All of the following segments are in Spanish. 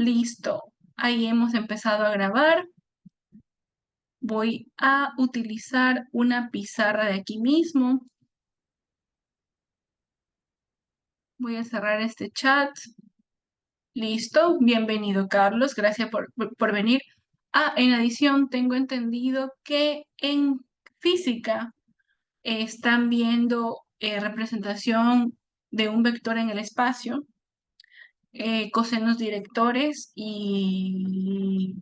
Listo. Ahí hemos empezado a grabar. Voy a utilizar una pizarra de aquí mismo. Voy a cerrar este chat. Listo. Bienvenido, Carlos. Gracias por venir. En adición, tengo entendido que en física están viendo representación de un vector en el espacio, cosenos directores y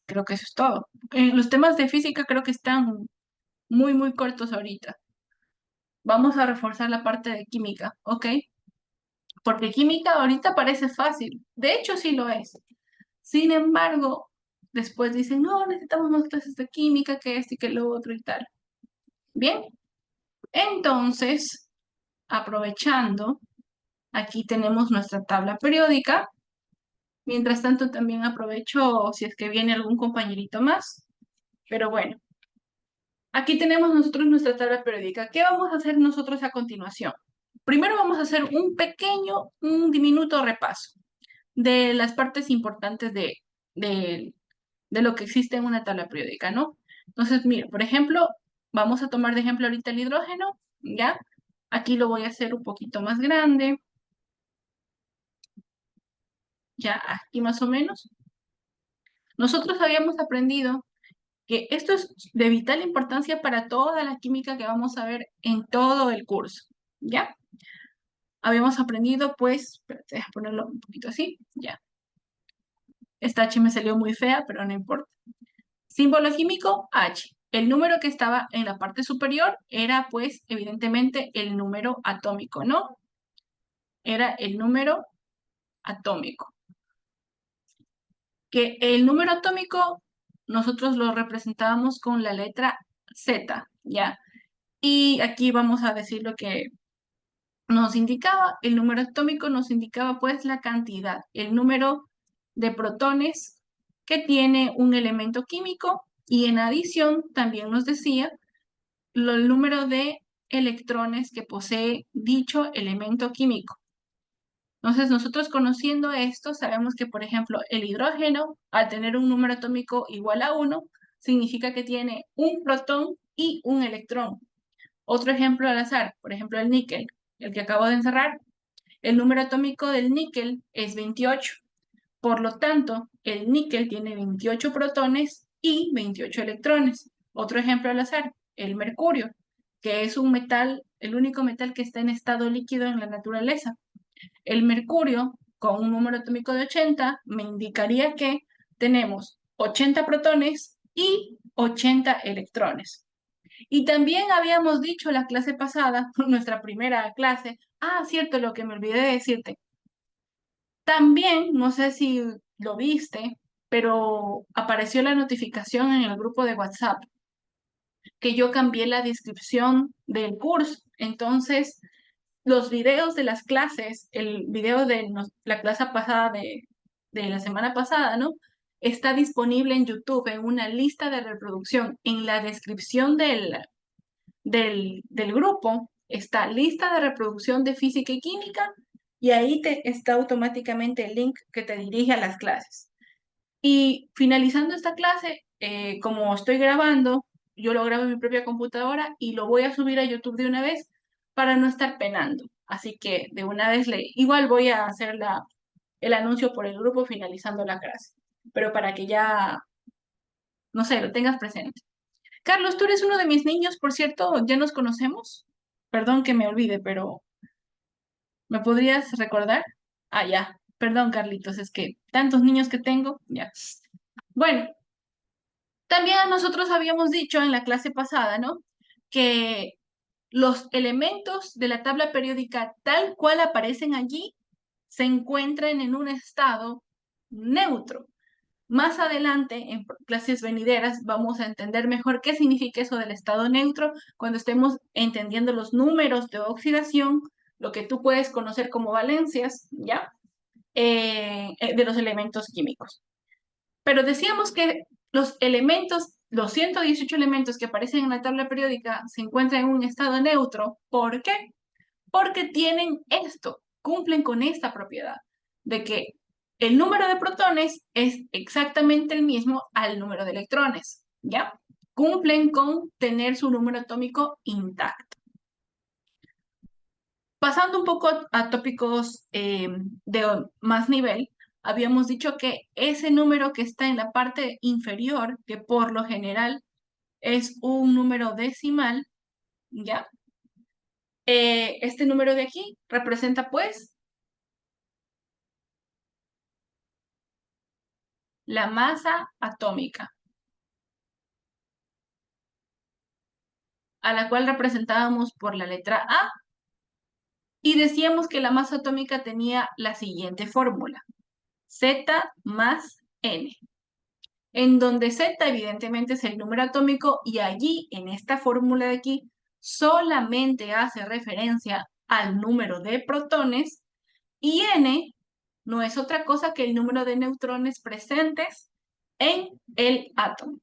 creo que eso es todo. Los temas de física creo que están muy cortos ahorita. Vamos a reforzar la parte de química, ¿ok? Porque química ahorita parece fácil. De hecho, sí lo es. Sin embargo, después dicen, no, necesitamos más clases de química, que esto y que lo otro y tal. Bien, entonces, aprovechando, aquí tenemos nuestra tabla periódica. Mientras tanto, también aprovecho si es que viene algún compañerito más. Pero bueno, aquí tenemos nosotros nuestra tabla periódica. ¿Qué vamos a hacer nosotros a continuación? Primero vamos a hacer un diminuto repaso de las partes importantes de, de lo que existe en una tabla periódica, ¿no? Entonces, mira, por ejemplo, vamos a tomar de ejemplo ahorita el hidrógeno, ¿ya? Aquí lo voy a hacer un poquito más grande, ya aquí más o menos. Nosotros habíamos aprendido que esto es de vital importancia para toda la química que vamos a ver en todo el curso, ¿ya? Habíamos aprendido, pues, espérate, deja ponerlo un poquito así, ya. Esta H me salió muy fea, pero no importa. Símbolo químico, H. El número que estaba en la parte superior era, pues, evidentemente el número atómico, ¿no? Era el número atómico. Que el número atómico nosotros lo representábamos con la letra Z, ¿ya? Y aquí vamos a decir lo que nos indicaba. El número atómico nos indicaba, pues, la cantidad, el número de protones que tiene un elemento químico y en adición también nos decía el número de electrones que posee dicho elemento químico. Entonces, nosotros conociendo esto, sabemos que, por ejemplo, el hidrógeno, al tener un número atómico igual a 1, significa que tiene un protón y un electrón. Otro ejemplo al azar, por ejemplo, el níquel, el que acabo de encerrar, el número atómico del níquel es 28. Por lo tanto, el níquel tiene 28 protones y 28 electrones. Otro ejemplo al azar, el mercurio, que es un metal, el único metal que está en estado líquido en la naturaleza. El mercurio, con un número atómico de 80, me indicaría que tenemos 80 protones y 80 electrones. Y también habíamos dicho la clase pasada, nuestra primera clase, cierto, lo que me olvidé de decirte. También, no sé si lo viste, pero apareció la notificación en el grupo de WhatsApp que yo cambié la descripción del curso. Entonces, los videos de las clases, el video de la clase pasada de la semana pasada, ¿no? Está disponible en YouTube en una lista de reproducción. En la descripción del grupo está lista de reproducción de física y química y ahí te está automáticamente el link que te dirige a las clases. Y finalizando esta clase, como estoy grabando, yo lo grabo en mi propia computadora y lo voy a subir a YouTube de una vez para no estar penando. Así que de una vez igual voy a hacer el anuncio por el grupo finalizando la clase, pero para que ya, no sé, lo tengas presente. Carlos, tú eres uno de mis niños, por cierto, ¿ya nos conocemos? Perdón que me olvide, pero ¿me podrías recordar? Ya. Perdón, Carlitos, es que tantos niños que tengo, ya. Bueno, también nosotros habíamos dicho en la clase pasada, ¿no? Que los elementos de la tabla periódica tal cual aparecen allí se encuentran en un estado neutro. Más adelante, en clases venideras, vamos a entender mejor qué significa eso del estado neutro cuando estemos entendiendo los números de oxidación, lo que tú puedes conocer como valencias, ¿ya? De los elementos químicos. Pero decíamos que los 118 elementos que aparecen en la tabla periódica se encuentran en un estado neutro. ¿Por qué? Porque tienen esto, cumplen con esta propiedad de que el número de protones es exactamente el mismo al número de electrones, ¿ya? Cumplen con tener su número atómico intacto. Pasando un poco a tópicos de más nivel, habíamos dicho que ese número que está en la parte inferior, que por lo general es un número decimal, ¿ya? Este número de aquí representa pues la masa atómica, a la cual representábamos por la letra A, y decíamos que la masa atómica tenía la siguiente fórmula: Z más N, en donde Z evidentemente es el número atómico y allí, en esta fórmula de aquí, solamente hace referencia al número de protones y N no es otra cosa que el número de neutrones presentes en el átomo.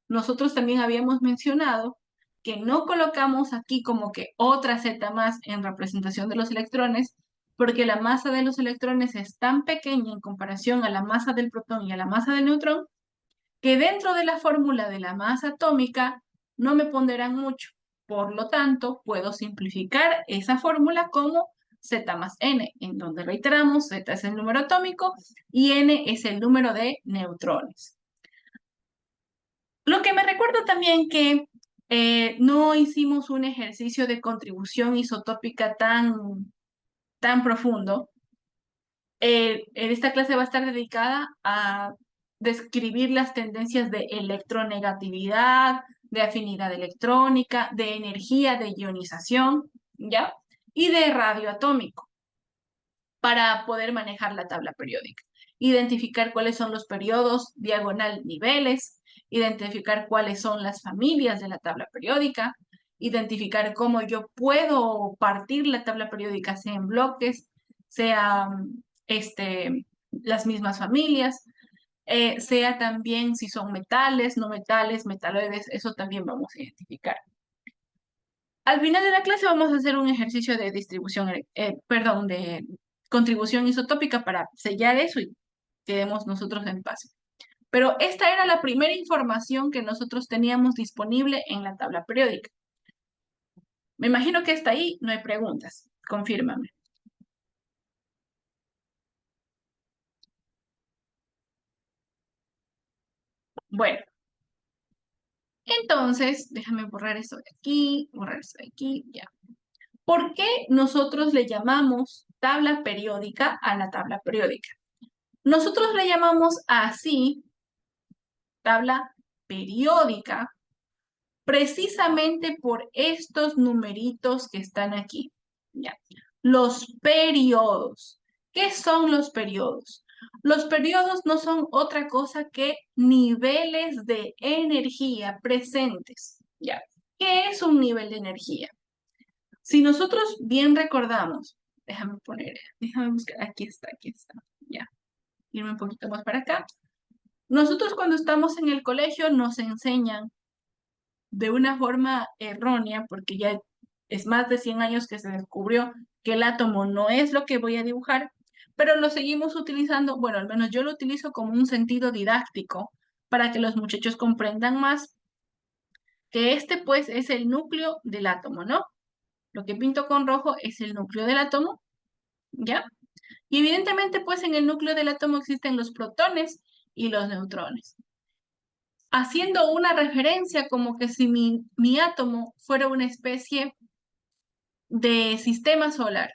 Nosotros también habíamos mencionado que no colocamos aquí como que otra Z más en representación de los electrones, porque la masa de los electrones es tan pequeña en comparación a la masa del protón y a la masa del neutrón, que dentro de la fórmula de la masa atómica no me ponderán mucho. Por lo tanto, puedo simplificar esa fórmula como Z más N, en donde reiteramos, Z es el número atómico y N es el número de neutrones. Lo que me recuerda también que no hicimos un ejercicio de contribución isotópica tan profundo. En esta clase va a estar dedicada a describir las tendencias de electronegatividad, de afinidad electrónica, de energía de ionización, ¿ya? Y de radio atómico, para poder manejar la tabla periódica. Identificar cuáles son los periodos diagonal niveles, identificar cuáles son las familias de la tabla periódica, identificar cómo yo puedo partir la tabla periódica, sea en bloques, sea las mismas familias, sea también si son metales, no metales, metaloides, eso también vamos a identificar. Al final de la clase vamos a hacer un ejercicio de distribución, perdón, de contribución isotópica para sellar eso y quedemos nosotros en paz. Pero esta era la primera información que nosotros teníamos disponible en la tabla periódica. Me imagino que hasta ahí no hay preguntas. Confírmame. Bueno, entonces, déjame borrar esto de aquí, borrar esto de aquí, ya. ¿Por qué nosotros le llamamos tabla periódica a la tabla periódica? Nosotros le llamamos así tabla periódica precisamente por estos numeritos que están aquí. Ya. Los periodos. ¿Qué son los periodos? Los periodos no son otra cosa que niveles de energía presentes. Ya. ¿Qué es un nivel de energía? Si nosotros bien recordamos, déjame buscar, aquí está, ya, irme un poquito más para acá. Nosotros cuando estamos en el colegio nos enseñan de una forma errónea, porque ya es más de 100 años que se descubrió que el átomo no es lo que voy a dibujar, pero lo seguimos utilizando, bueno, al menos yo lo utilizo como un sentido didáctico para que los muchachos comprendan más que este pues es el núcleo del átomo, ¿no? Lo que pinto con rojo es el núcleo del átomo, ¿ya? Y evidentemente pues en el núcleo del átomo existen los protones y los neutrones, haciendo una referencia como que si mi átomo fuera una especie de sistema solar.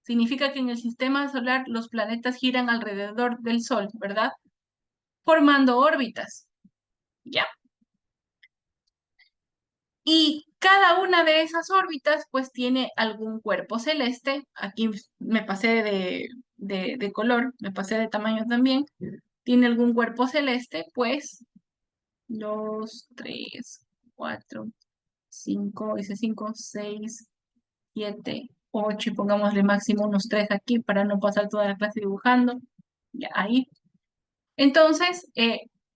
Significa que en el sistema solar los planetas giran alrededor del Sol, ¿verdad? Formando órbitas, ¿ya? Y cada una de esas órbitas pues tiene algún cuerpo celeste. Aquí me pasé de color, me pasé de tamaño también. Tiene algún cuerpo celeste, pues 2, 3, 4, 5, ese 5, 6, 7, 8 y pongámosle máximo unos 3 aquí para no pasar toda la clase dibujando. Ya, ahí. Entonces,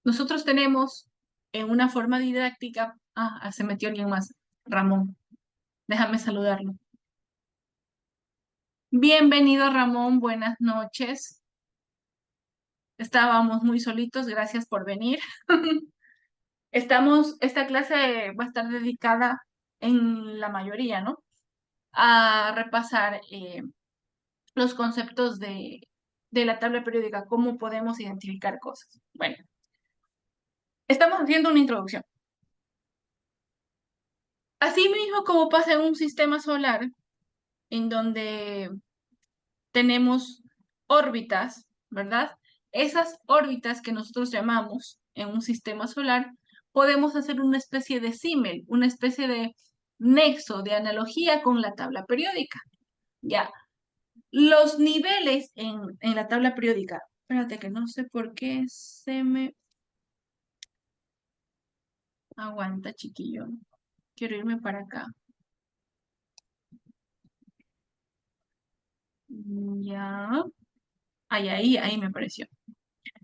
nosotros tenemos en una forma didáctica, se metió alguien más, Ramón, déjame saludarlo. Bienvenido, Ramón, buenas noches. Estábamos muy solitos, gracias por venir. Esta clase va a estar dedicada en la mayoría, ¿no? A repasar los conceptos de la tabla periódica, cómo podemos identificar cosas. Bueno, estamos haciendo una introducción. Asimismo, como pasa en un sistema solar, en donde tenemos órbitas, ¿verdad? Esas órbitas que nosotros llamamos en un sistema solar, podemos hacer una especie de símil, una especie de nexo, de analogía con la tabla periódica. Ya, los niveles en la tabla periódica, espérate que no sé por qué se me... Aguanta, chiquillo. Quiero irme para acá. Ya. Ahí me apareció.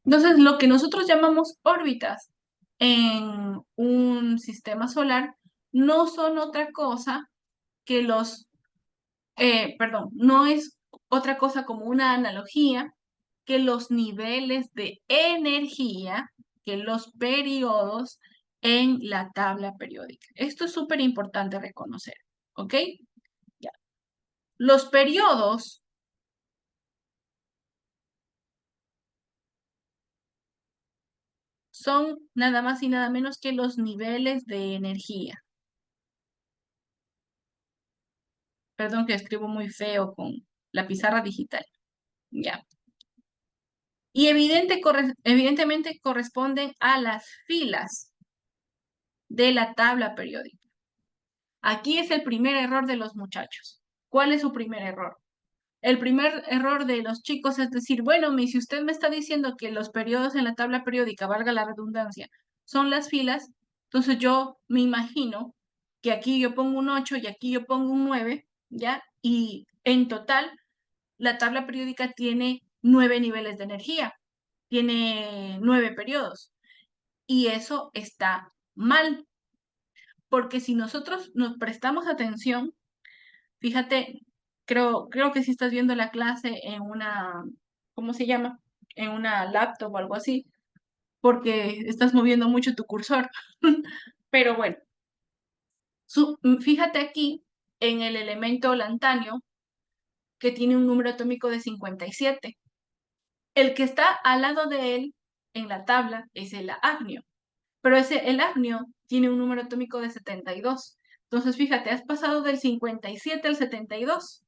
Entonces, lo que nosotros llamamos órbitas en un sistema solar no son otra cosa que no es otra cosa como una analogía que los niveles de energía, que los periodos en la tabla periódica. Esto es súper importante reconocer, ¿ok? Ya. Los periodos son nada más y nada menos que los niveles de energía. Perdón que escribo muy feo con la pizarra digital. Ya. Y evidentemente corresponden a las filas de la tabla periódica. Aquí es el primer error de los muchachos. ¿Cuál es su primer error? El primer error de los chicos es decir, bueno, si usted me está diciendo que los periodos en la tabla periódica, valga la redundancia, son las filas, entonces yo me imagino que aquí yo pongo un 8 y aquí yo pongo un 9, ¿ya? Y en total, la tabla periódica tiene 9 niveles de energía, tiene 9 periodos. Y eso está mal, porque si nosotros nos prestamos atención, fíjate, creo que si estás viendo la clase en una, ¿cómo se llama? En una laptop o algo así, porque estás moviendo mucho tu cursor. Pero bueno, fíjate aquí en el elemento lantanio que tiene un número atómico de 57. El que está al lado de él en la tabla es el agnio, pero el agnio tiene un número atómico de 72. Entonces, fíjate, has pasado del 57 al 72.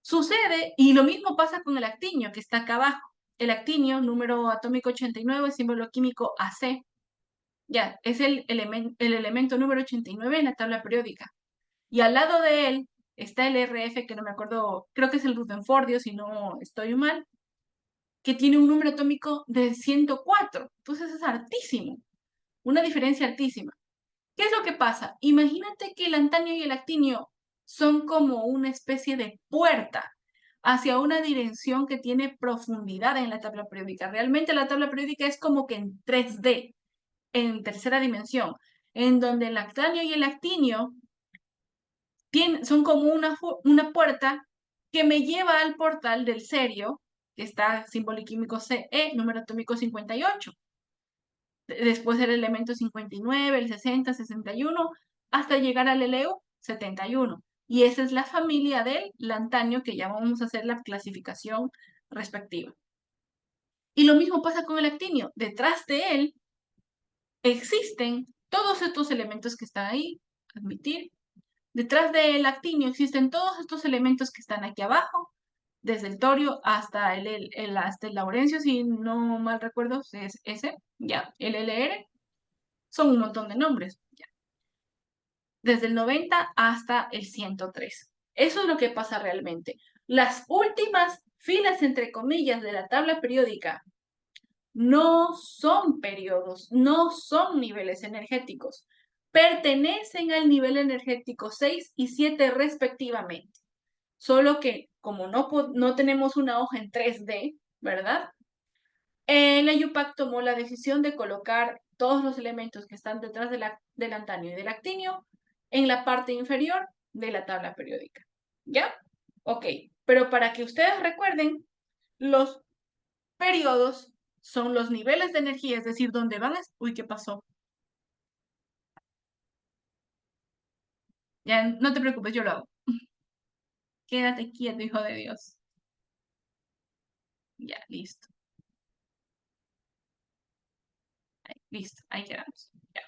Sucede, y lo mismo pasa con el actinio, que está acá abajo. El actinio, número atómico 89, símbolo químico AC. Ya, es el elemento número 89 en la tabla periódica. Y al lado de él está el RF, que no me acuerdo, creo que es el Rutherfordio, si no estoy mal, que tiene un número atómico de 104. Entonces es altísimo, una diferencia altísima. ¿Qué es lo que pasa? Imagínate que el antanio y el actinio son como una especie de puerta hacia una dirección que tiene profundidad en la tabla periódica. Realmente la tabla periódica es como que en 3D, en tercera dimensión, en donde el antanio y el actinio son como una puerta que me lleva al portal del cerio, que está símbolo químico CE, número atómico 58. Después el elemento 59, el 60, 61, hasta llegar al helio 71. Y esa es la familia del lantanio que ya vamos a hacer la clasificación respectiva. Y lo mismo pasa con el actinio. Detrás de él existen todos estos elementos que están ahí, admitir. Detrás del actinio existen todos estos elementos que están aquí abajo, desde el torio hasta hasta el laurencio, si no mal recuerdo, es ese, ya, el LR. Son un montón de nombres, ya. Desde el 90 hasta el 103. Eso es lo que pasa realmente. Las últimas filas, entre comillas, de la tabla periódica no son periodos, no son niveles energéticos. Pertenecen al nivel energético 6 y 7 respectivamente. Solo que como no tenemos una hoja en 3D, ¿verdad? La IUPAC tomó la decisión de colocar todos los elementos que están detrás del antanio y del actinio en la parte inferior de la tabla periódica. ¿Ya? Ok, pero para que ustedes recuerden, los periodos son los niveles de energía, es decir, dónde van. Uy, ¿qué pasó? Ya, no te preocupes, yo lo hago. Quédate quieto, hijo de Dios. Ya, listo. Listo, ahí quedamos. Ya.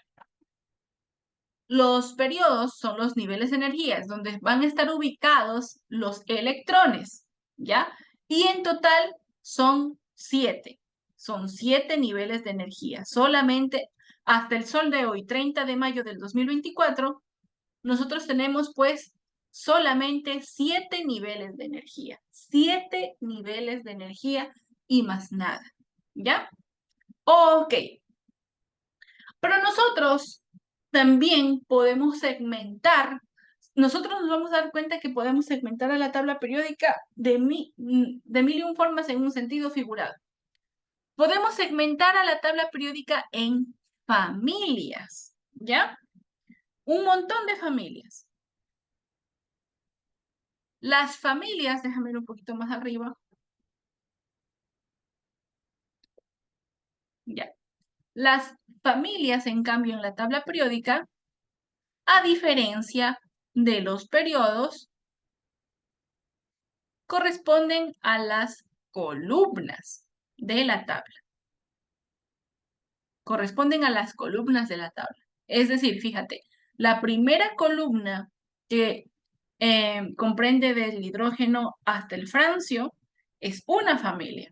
Los periodos son los niveles de energías donde van a estar ubicados los electrones, ¿ya? Y en total son 7. Son 7 niveles de energía. Solamente hasta el sol de hoy, 30 de mayo del 2024, nosotros tenemos pues solamente 7 niveles de energía. 7 niveles de energía y más nada, ¿ya? Ok. Pero nosotros también podemos segmentar, nosotros nos vamos a dar cuenta que podemos segmentar a la tabla periódica de mil y un formas en un sentido figurado. Podemos segmentar a la tabla periódica en familias, ¿ya? Un montón de familias. Las familias, déjame ir un poquito más arriba. Ya. Las familias, en cambio, en la tabla periódica, a diferencia de los periodos, corresponden a las columnas de la tabla. Corresponden a las columnas de la tabla. Es decir, fíjate, la primera columna que comprende del hidrógeno hasta el francio es una familia.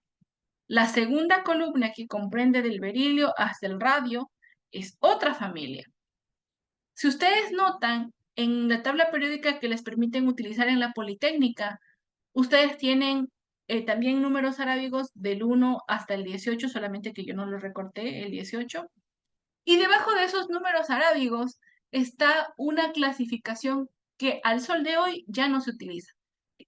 La segunda columna que comprende del berilio hasta el radio es otra familia. Si ustedes notan, en la tabla periódica que les permiten utilizar en la Politécnica, ustedes tienen también números arábigos del 1 hasta el 18, solamente que yo no lo recorté, el 18. Y debajo de esos números arábigos está una clasificación que al sol de hoy ya no se utiliza.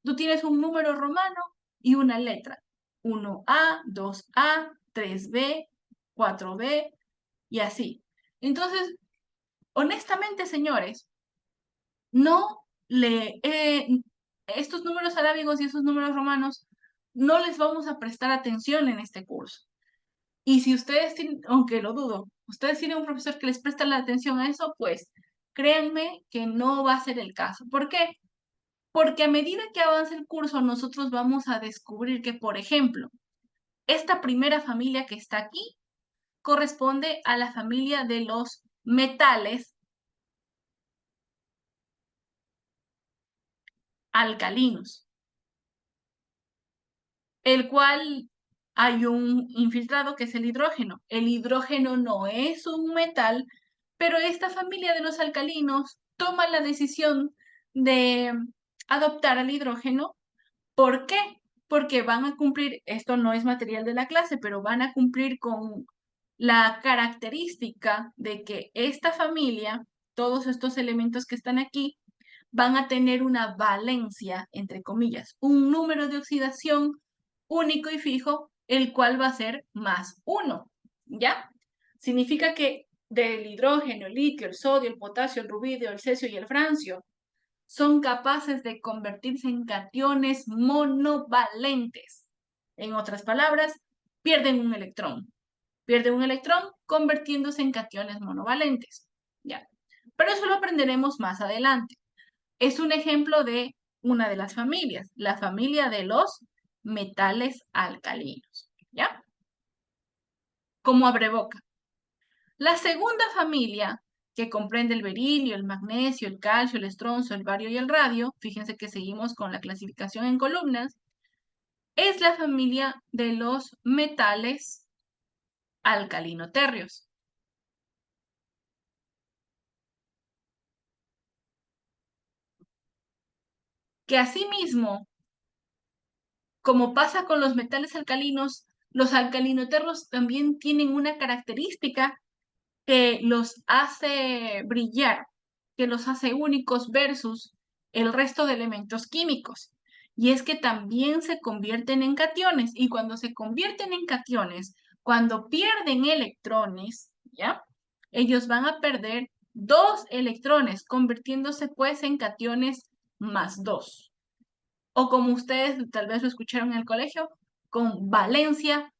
Tú tienes un número romano y una letra. 1A, 2A, 3B, 4B y así. Entonces, honestamente, señores, no le estos números arábigos y esos números romanos no les vamos a prestar atención en este curso. Y si ustedes tienen, aunque lo dudo, ustedes tienen un profesor que les presta la atención a eso, pues créanme que no va a ser el caso. ¿Por qué? Porque a medida que avance el curso, nosotros vamos a descubrir que, por ejemplo, esta primera familia que está aquí corresponde a la familia de los metales alcalinos, el cual hay un infiltrado que es el hidrógeno. El hidrógeno no es un metal, pero esta familia de los alcalinos toma la decisión de adoptar al hidrógeno. ¿Por qué? Porque van a cumplir, esto no es material de la clase, pero van a cumplir con la característica de que esta familia, todos estos elementos que están aquí, van a tener una valencia, entre comillas, un número de oxidación único y fijo, el cual va a ser +1, ¿ya? Significa que del hidrógeno, el litio, el sodio, el potasio, el rubidio, el cesio y el francio son capaces de convertirse en cationes monovalentes. En otras palabras, pierden un electrón. Pierden un electrón convirtiéndose en cationes monovalentes, ¿ya? Pero eso lo aprenderemos más adelante. Es un ejemplo de una de las familias, la familia de los metales alcalinos, ¿ya? Como abreboca. La segunda familia, que comprende el berilio, el magnesio, el calcio, el estroncio, el bario y el radio, fíjense que seguimos con la clasificación en columnas, es la familia de los metales alcalinoterrios. Que asimismo, como pasa con los metales alcalinos, los alcalinoterros también tienen una característica que los hace brillar, que los hace únicos versus el resto de elementos químicos. Y es que también se convierten en cationes. Y cuando se convierten en cationes, cuando pierden electrones, ¿ya? Ellos van a perder 2 electrones, convirtiéndose pues en cationes +2. O como ustedes tal vez lo escucharon en el colegio, con valencia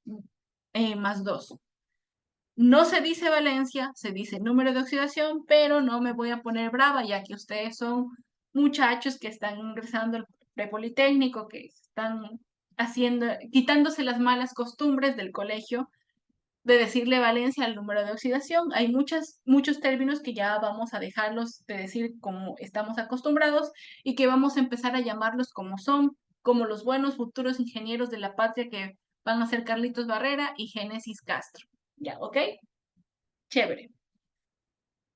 más 2. No se dice valencia, se dice número de oxidación, pero no me voy a poner brava, ya que ustedes son muchachos que están ingresando al prepolitécnico, que están quitándose las malas costumbres del colegio de decirle valencia al número de oxidación. Hay muchos términos que ya vamos a dejarlos de decir como estamos acostumbrados y que vamos a empezar a llamarlos como son, como los buenos futuros ingenieros de la patria que van a ser Carlitos Barrera y Génesis Castro. ¿Ya? ¿Ok? Chévere.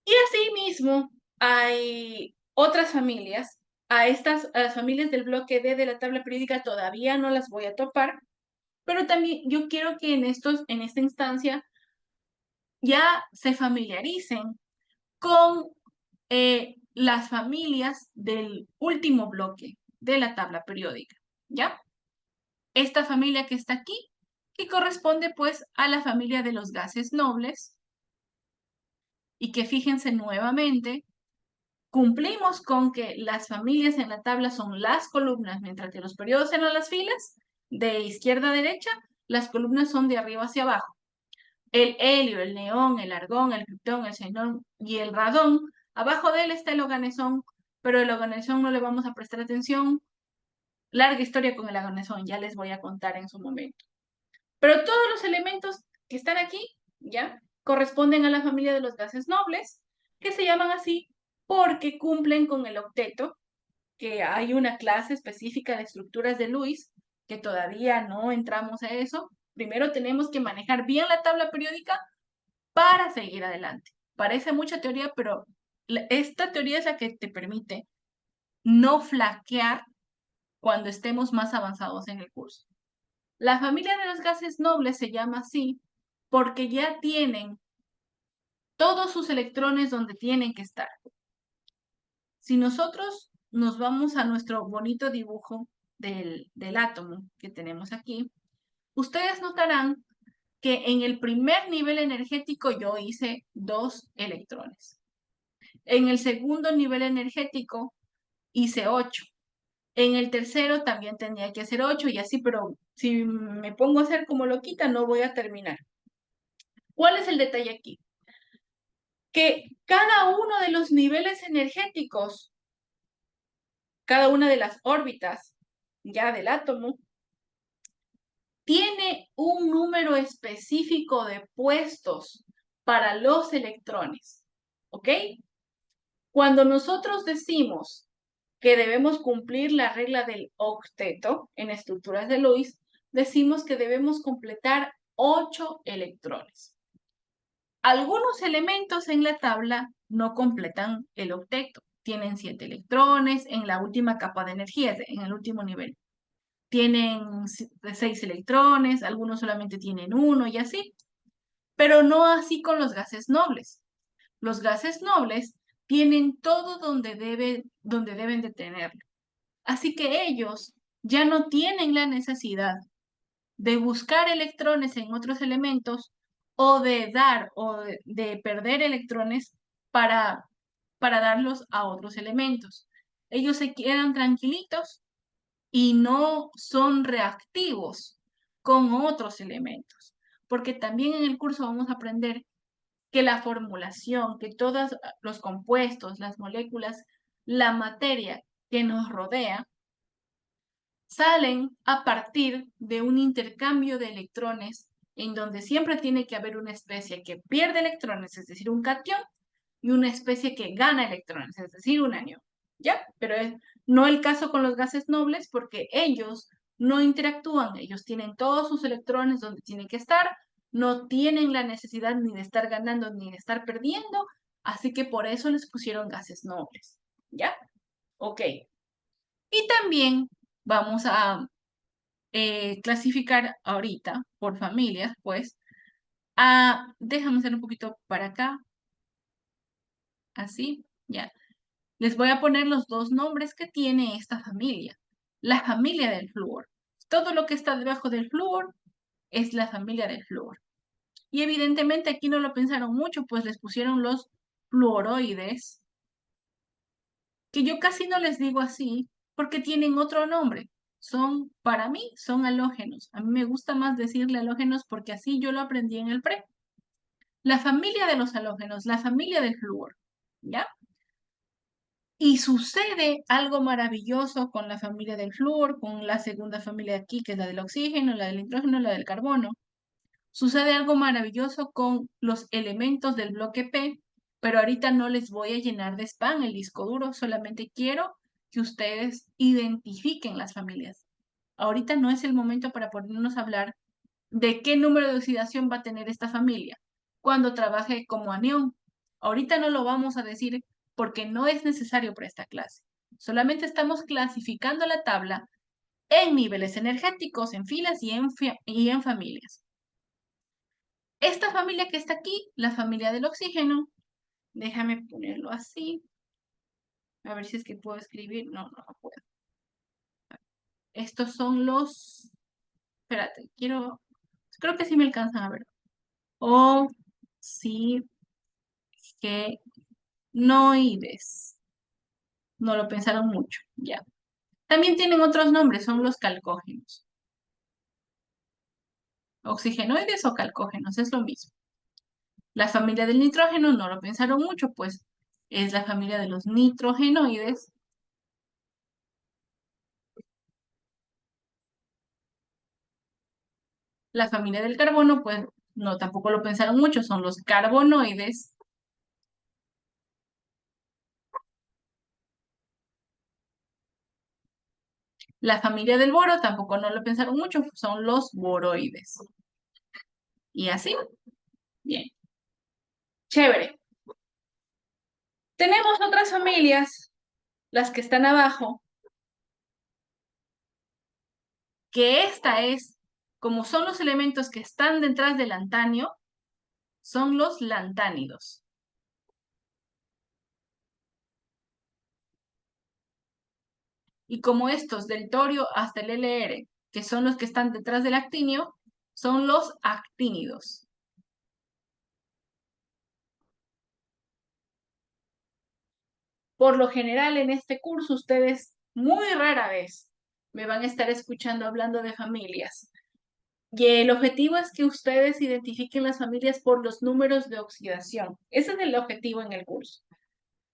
Y asimismo, hay otras familias. A las familias del bloque D de la tabla periódica todavía no las voy a topar, pero también yo quiero que en esta instancia ya se familiaricen con las familias del último bloque de la tabla periódica, ¿ya? Esta familia que está aquí, que corresponde pues a la familia de los gases nobles, y que fíjense nuevamente, cumplimos con que las familias en la tabla son las columnas, mientras que los periodos eran las filas, de izquierda a derecha, las columnas son de arriba hacia abajo. El helio, el neón, el argón, el criptón, el xenón y el radón. Abajo de él está el oganesón, pero el oganesón no le vamos a prestar atención. Larga historia con el oganesón, ya les voy a contar en su momento. Pero todos los elementos que están aquí, ¿ya? Corresponden a la familia de los gases nobles, que se llaman así porque cumplen con el octeto, que hay una clase específica de estructuras de Lewis, que todavía no entramos a eso. Primero tenemos que manejar bien la tabla periódica para seguir adelante. Parece mucha teoría, pero esta teoría es la que te permite no flaquear cuando estemos más avanzados en el curso. La familia de los gases nobles se llama así porque ya tienen todos sus electrones donde tienen que estar. Si nosotros nos vamos a nuestro bonito dibujo del átomo que tenemos aquí, ustedes notarán que en el primer nivel energético yo hice 2 electrones. En el segundo nivel energético hice 8. En el tercero también tenía que hacer 8 y así, pero si me pongo a hacer como loquita no voy a terminar. ¿Cuál es el detalle aquí? Que cada uno de los niveles energéticos, cada una de las órbitas ya del átomo, tiene un número específico de puestos para los electrones. ¿Ok? Cuando nosotros decimos que debemos cumplir la regla del octeto en estructuras de Lewis, decimos que debemos completar 8 electrones. Algunos elementos en la tabla no completan el octeto. Tienen 7 electrones en la última capa de energía, en el último nivel. Tienen 6 electrones, algunos solamente tienen 1 y así. Pero no así con los gases nobles. Los gases nobles tienen todo donde deben de tenerlo. Así que ellos ya no tienen la necesidad de buscar electrones en otros elementos o de dar o de perder electrones para, para darlos a otros elementos. Ellos se quedan tranquilitos y no son reactivos con otros elementos, porque también en el curso vamos a aprender que la formulación, que todos los compuestos, las moléculas, la materia que nos rodea, salen a partir de un intercambio de electrones en donde siempre tiene que haber una especie que pierde electrones, es decir, un catión, y una especie que gana electrones, es decir, un anión. ¿Ya? Pero es no el caso con los gases nobles porque ellos no interactúan, ellos tienen todos sus electrones donde tienen que estar, no tienen la necesidad ni de estar ganando ni de estar perdiendo, así que por eso les pusieron gases nobles. ¿Ya? Ok. Y también vamos a clasificar ahorita por familias, pues, déjame hacer un poquito para acá, así, ya. Les voy a poner los 2 nombres que tiene esta familia. La familia del flúor. Todo lo que está debajo del flúor es la familia del flúor. Y evidentemente aquí no lo pensaron mucho, pues les pusieron los fluoroides, que yo casi no les digo así, porque tienen otro nombre. para mí, son halógenos. A mí me gusta más decirle halógenos porque así yo lo aprendí en el pre. La familia de los halógenos, la familia del flúor, ¿ya? Y sucede algo maravilloso con la familia del flúor, con la segunda familia de aquí, que es la del oxígeno, la del nitrógeno, la del carbono. Sucede algo maravilloso con los elementos del bloque P, pero ahorita no les voy a llenar de spam el disco duro, solamente quiero que ustedes identifiquen las familias. Ahorita no es el momento para ponernos a hablar de qué número de oxidación va a tener esta familia cuando trabaje como anión. Ahorita no lo vamos a decir porque no es necesario para esta clase. Solamente estamos clasificando la tabla en niveles energéticos, en filas y en familias. Esta familia que está aquí, la familia del oxígeno, déjame ponerlo así. A ver si es que puedo escribir. No, no puedo. Estos son los... Espérate, creo que sí me alcanzan a ver. Oxigenoides. No lo pensaron mucho, ya. También tienen otros nombres, son los calcógenos. Oxigenoides o calcógenos, es lo mismo. La familia del nitrógeno no lo pensaron mucho, pues es la familia de los nitrogenoides. La familia del carbono, pues no, tampoco lo pensaron mucho, son los carbonoides. La familia del boro, tampoco no lo pensaron mucho, son los boroides. Y así, bien, chévere. Tenemos otras familias, las que están abajo, que esta es, como son los elementos que están detrás del lantanio, son los lantánidos. Y como estos del torio hasta el LR, que son los que están detrás del actinio, son los actínidos. Por lo general en este curso ustedes muy rara vez me van a estar escuchando hablando de familias. Y el objetivo es que ustedes identifiquen las familias por los números de oxidación. Ese es el objetivo en el curso.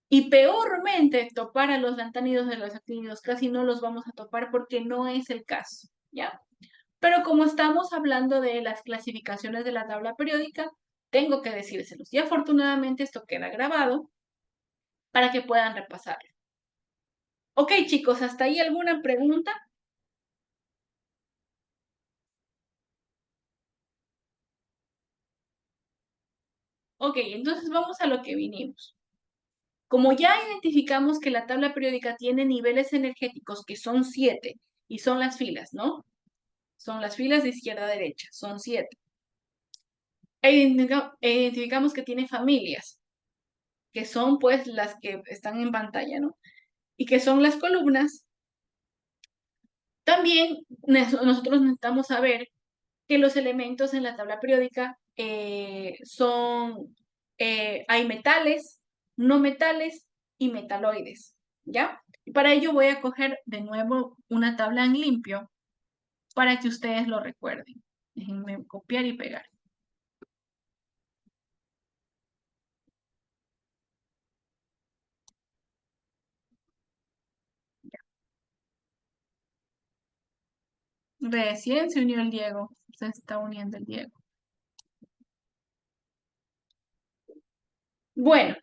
Y peormente, topar a los lantánidos de los actínidos casi no los vamos a topar porque no es el caso, ¿ya? Pero como estamos hablando de las clasificaciones de la tabla periódica, tengo que decírselos. Y afortunadamente esto queda grabado para que puedan repasarlo. Ok, chicos, ¿hasta ahí alguna pregunta? Ok, entonces vamos a lo que vinimos. Como ya identificamos que la tabla periódica tiene niveles energéticos que son 7 y son las filas, ¿no? Son las filas de izquierda a derecha, son 7. Identificamos que tiene familias, que son pues las que están en pantalla, ¿no? Y que son las columnas. También nosotros necesitamos saber que los elementos en la tabla periódica hay metales, no metales y metaloides, ¿ya? Y para ello voy a coger de nuevo una tabla en limpio para que ustedes lo recuerden. Déjenme copiar y pegar. Recién se unió el Diego, se está uniendo el Diego. Bueno,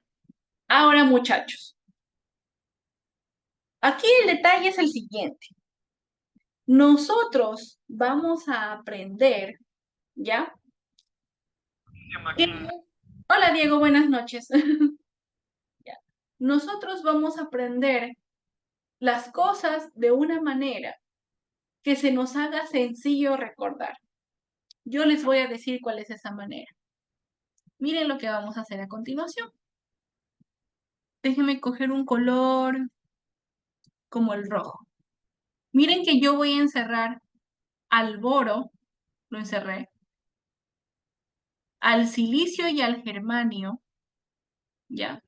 ahora muchachos, aquí el detalle es el siguiente. Nosotros vamos a aprender, ¿ya? Hola Diego, buenas noches. Ya. Nosotros vamos a aprender las cosas de una manera que se nos haga sencillo recordar. Yo les voy a decir cuál es esa manera. Miren lo que vamos a hacer a continuación. Déjenme coger un color como el rojo. Miren que yo voy a encerrar al boro, lo encerré, al silicio y al germanio, ¿ya?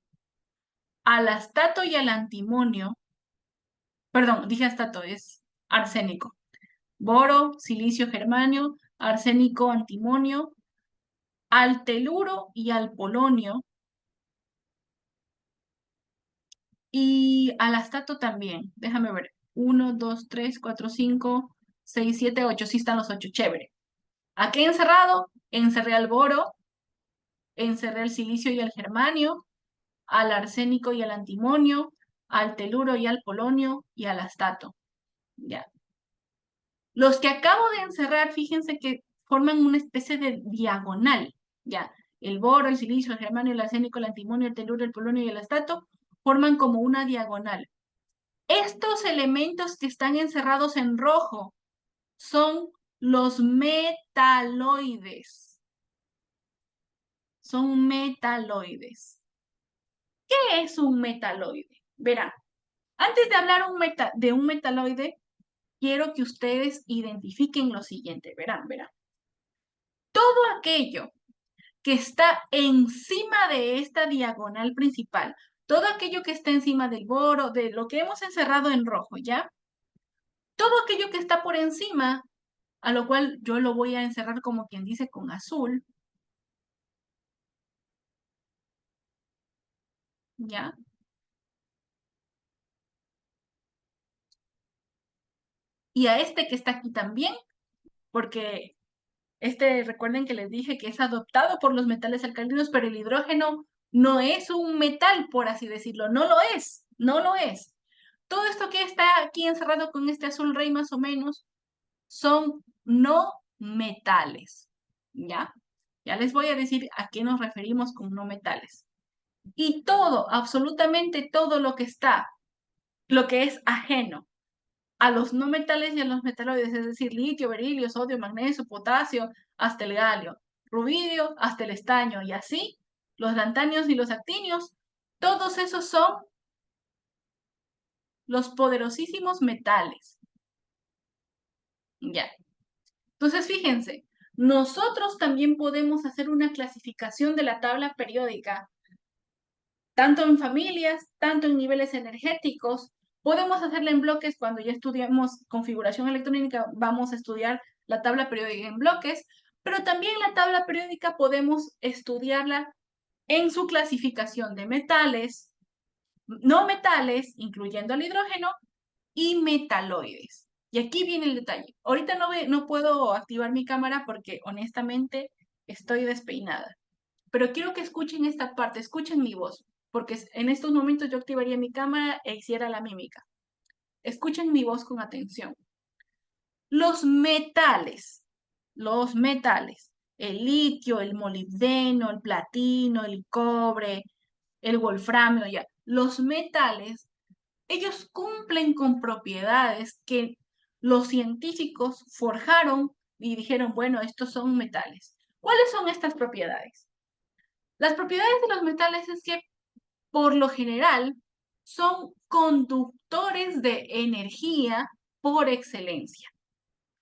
Al astato y al antimonio, perdón, dije astato, es arsénico. Boro, silicio, germanio, arsénico, antimonio, al teluro y al polonio, y al astato también. Déjame ver. 1, 2, 3, 4, 5, 6, 7, 8. Sí están los 8. Chévere. ¿A qué he encerrado? Encerré al boro, encerré el silicio y el germanio, al arsénico y al antimonio, al teluro y al polonio y al astato. Ya. Los que acabo de encerrar, fíjense que forman una especie de diagonal. Ya. El boro, el silicio, el germanio, el arsénico, el antimonio, el teluro, el polonio y el astato forman como una diagonal. Estos elementos que están encerrados en rojo son los metaloides. Son metaloides. ¿Qué es un metaloide? Verán, antes de hablar de un metaloide, quiero que ustedes identifiquen lo siguiente. Verán. Todo aquello que está encima de esta diagonal principal, todo aquello que está encima del boro, de lo que hemos encerrado en rojo, ¿ya? Todo aquello que está por encima, a lo cual yo lo voy a encerrar como quien dice con azul, ¿ya? Y a este que está aquí también, porque recuerden que les dije que es adoptado por los metales alcalinos, pero el hidrógeno no es un metal, por así decirlo, no lo es, no lo es. Todo esto que está aquí encerrado con este azul rey más o menos, son no metales, ¿ya? Ya les voy a decir a qué nos referimos con no metales. Y todo, absolutamente todo lo que está, lo que es ajeno a los no metales y a los metaloides, es decir, litio, berilio, sodio, magnesio, potasio, hasta el galio, rubidio, hasta el estaño, y así, los lantanios y los actinios, todos esos son los poderosísimos metales. Ya. Entonces, fíjense, nosotros también podemos hacer una clasificación de la tabla periódica tanto en familias, tanto en niveles energéticos. Podemos hacerla en bloques cuando ya estudiamos configuración electrónica, vamos a estudiar la tabla periódica en bloques, pero también la tabla periódica podemos estudiarla en su clasificación de metales, no metales, incluyendo el hidrógeno, y metaloides. Y aquí viene el detalle. Ahorita no puedo activar mi cámara porque honestamente estoy despeinada. Pero quiero que escuchen esta parte, escuchen mi voz, porque en estos momentos yo activaría mi cámara e hiciera la mímica. Escuchen mi voz con atención. Los metales, el litio, el molibdeno, el platino, el cobre, el wolframio, ya. Los metales, ellos cumplen con propiedades que los científicos forjaron y dijeron, bueno, estos son metales. ¿Cuáles son estas propiedades? Las propiedades de los metales es que, por lo general, son conductores de energía por excelencia.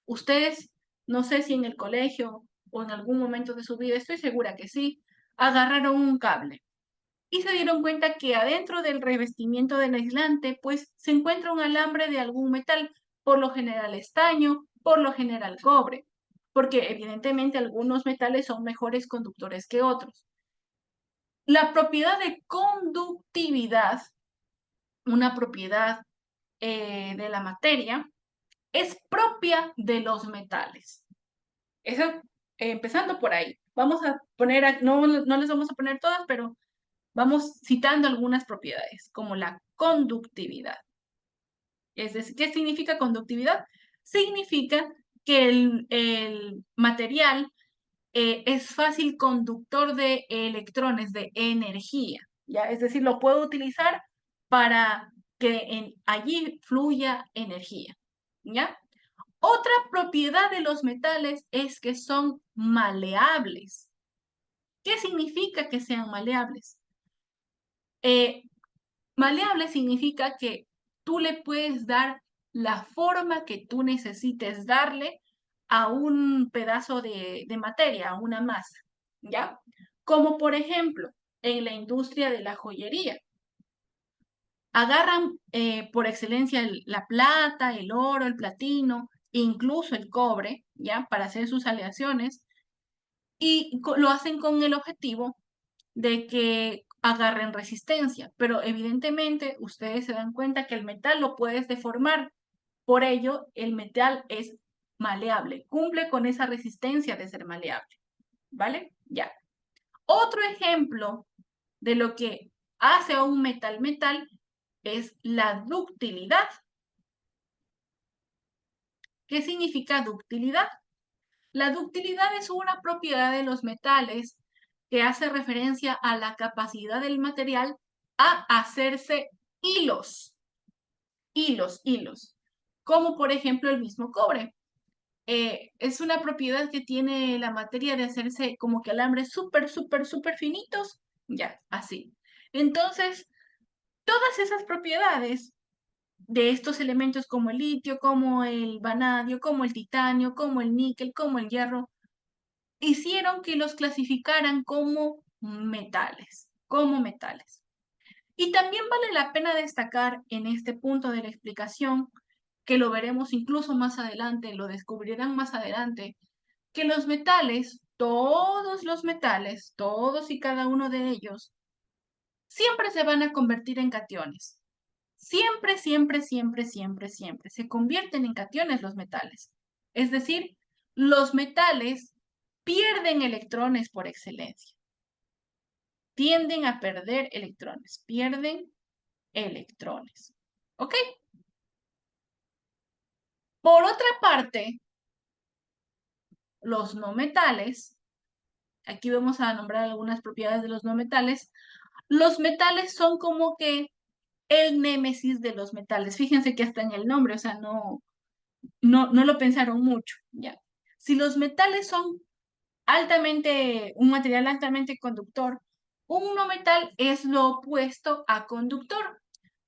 Ustedes, no sé si en el colegio o en algún momento de su vida, estoy segura que sí, agarraron un cable y se dieron cuenta que adentro del revestimiento del aislante, pues se encuentra un alambre de algún metal, por lo general estaño, por lo general cobre, porque evidentemente algunos metales son mejores conductores que otros. La propiedad de conductividad, una propiedad de la materia, es propia de los metales. Eso, empezando por ahí. Vamos a poner, no les vamos a poner todas, pero vamos citando algunas propiedades, como la conductividad. Es decir, ¿qué significa conductividad? Significa que el material es fácil conductor de electrones, de energía, ¿ya? Es decir, lo puedo utilizar para que allí fluya energía, ¿ya? Otra propiedad de los metales es que son maleables. ¿Qué significa que sean maleables? Maleable significa que tú le puedes dar la forma que tú necesites darle a un pedazo de materia, a una masa, ¿ya? Como por ejemplo, en la industria de la joyería. agarran por excelencia la plata, el oro, el platino, incluso el cobre, ¿ya? Para hacer sus aleaciones, y lo hacen con el objetivo de que agarren resistencia, pero evidentemente ustedes se dan cuenta que el metal lo puedes deformar, por ello el metal es maleable, cumple con esa resistencia de ser maleable, ¿vale? Ya. Otro ejemplo de lo que hace a un metal metal es la ductilidad. ¿Qué significa ductilidad? La ductilidad es una propiedad de los metales que hace referencia a la capacidad del material a hacerse hilos, hilos, como por ejemplo el mismo cobre. Es una propiedad que tiene la materia de hacerse como que alambres súper finitos, ya, así. Entonces, todas esas propiedades de estos elementos como el litio, como el vanadio, como el titanio, como el níquel, como el hierro, hicieron que los clasificaran como metales, como metales. Y también vale la pena destacar en este punto de la explicación, que lo veremos incluso más adelante, lo descubrirán más adelante, que los metales, todos los metales, todos y cada uno de ellos, siempre se van a convertir en cationes. Siempre se convierten en cationes los metales. Es decir, los metales pierden electrones por excelencia. Tienden a perder electrones, pierden electrones. ¿Ok? Por otra parte, los no metales, aquí vamos a nombrar algunas propiedades de los no metales. Los metales son como que el némesis de los metales. Fíjense que hasta en el nombre, o sea, no lo pensaron mucho, ¿ya? Si los metales son un material altamente conductor, un no metal es lo opuesto a conductor.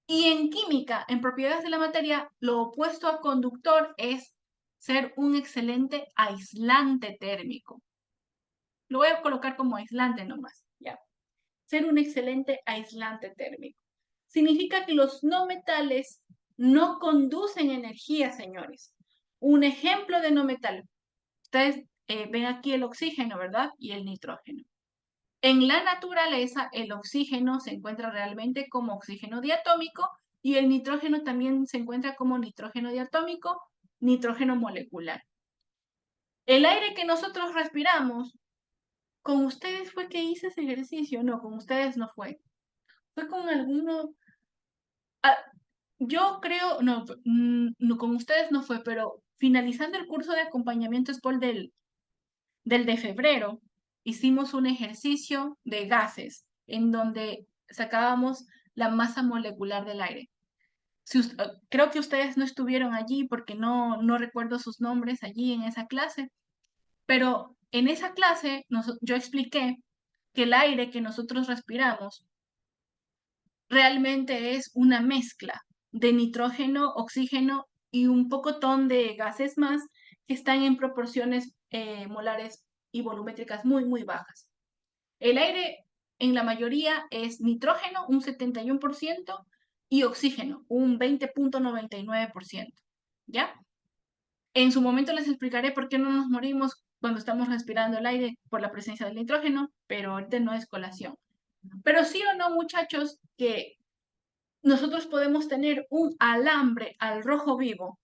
Y en química, en propiedades de la materia, lo opuesto a conductor es ser un excelente aislante térmico. Lo voy a colocar como aislante nomás, ¿ya? Ser un excelente aislante térmico. Significa que los no metales no conducen energía, señores. Un ejemplo de no metal. Ustedes ven aquí el oxígeno, ¿verdad? Y el nitrógeno. En la naturaleza, el oxígeno se encuentra realmente como oxígeno diatómico y el nitrógeno también se encuentra como nitrógeno diatómico, nitrógeno molecular. El aire que nosotros respiramos, ¿con ustedes fue que hice ese ejercicio? No, con ustedes no fue. Fue con alguno. Ah, yo creo, no, con ustedes no fue, pero finalizando el curso de acompañamiento SPOL del de febrero, hicimos un ejercicio de gases en donde sacábamos la masa molecular del aire. Creo que ustedes no estuvieron allí porque no recuerdo sus nombres allí en esa clase, pero en esa clase yo expliqué que el aire que nosotros respiramos realmente es una mezcla de nitrógeno, oxígeno y un pocotón de gases más que están en proporciones molares y volumétricas muy bajas. El aire en la mayoría es nitrógeno, un 71%, y oxígeno, un 20.99%. ¿Ya? En su momento les explicaré por qué no nos morimos cuando estamos respirando el aire por la presencia del nitrógeno, pero ahorita no es colación. Pero sí o no, muchachos, que nosotros podemos tener un alambre al rojo vivo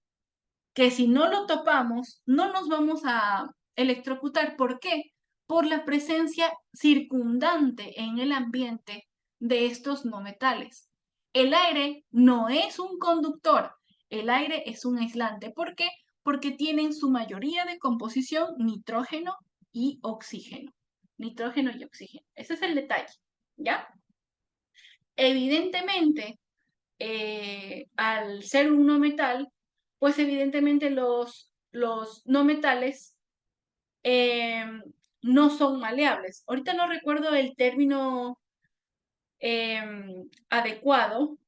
que si no lo topamos, no nos vamos a electrocutar. ¿Por qué? Por la presencia circundante en el ambiente de estos no metales. El aire no es un conductor, el aire es un aislante. ¿Por qué? Porque tienen su mayoría de composición nitrógeno y oxígeno. Nitrógeno y oxígeno. Ese es el detalle, ¿ya? Evidentemente, al ser un no metal, pues evidentemente los no metales eh, no son maleables. Ahorita no recuerdo el término eh, adecuado,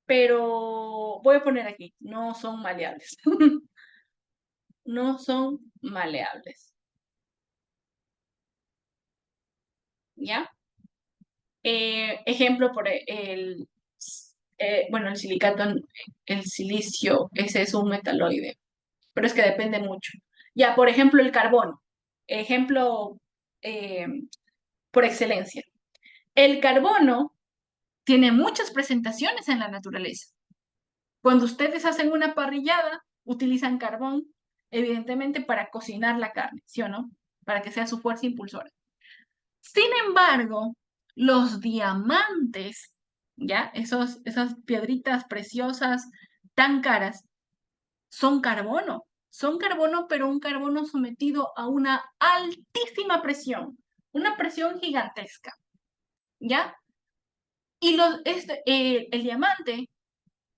pero voy a poner aquí, no son maleables. No son maleables. ¿Ya? Ejemplo por bueno, el silicato, el silicio, ese es un metaloide, pero es que depende mucho. Ya, por ejemplo, el carbono, ejemplo eh, por excelencia. El carbono tiene muchas presentaciones en la naturaleza. Cuando ustedes hacen una parrillada, utilizan carbón, evidentemente, para cocinar la carne, ¿sí o no? Para que sea su fuerza impulsora. Sin embargo, los diamantes, ¿ya? Esas piedritas preciosas tan caras, son carbono, pero un carbono sometido a una altísima presión, una presión gigantesca, ¿ya? Y el diamante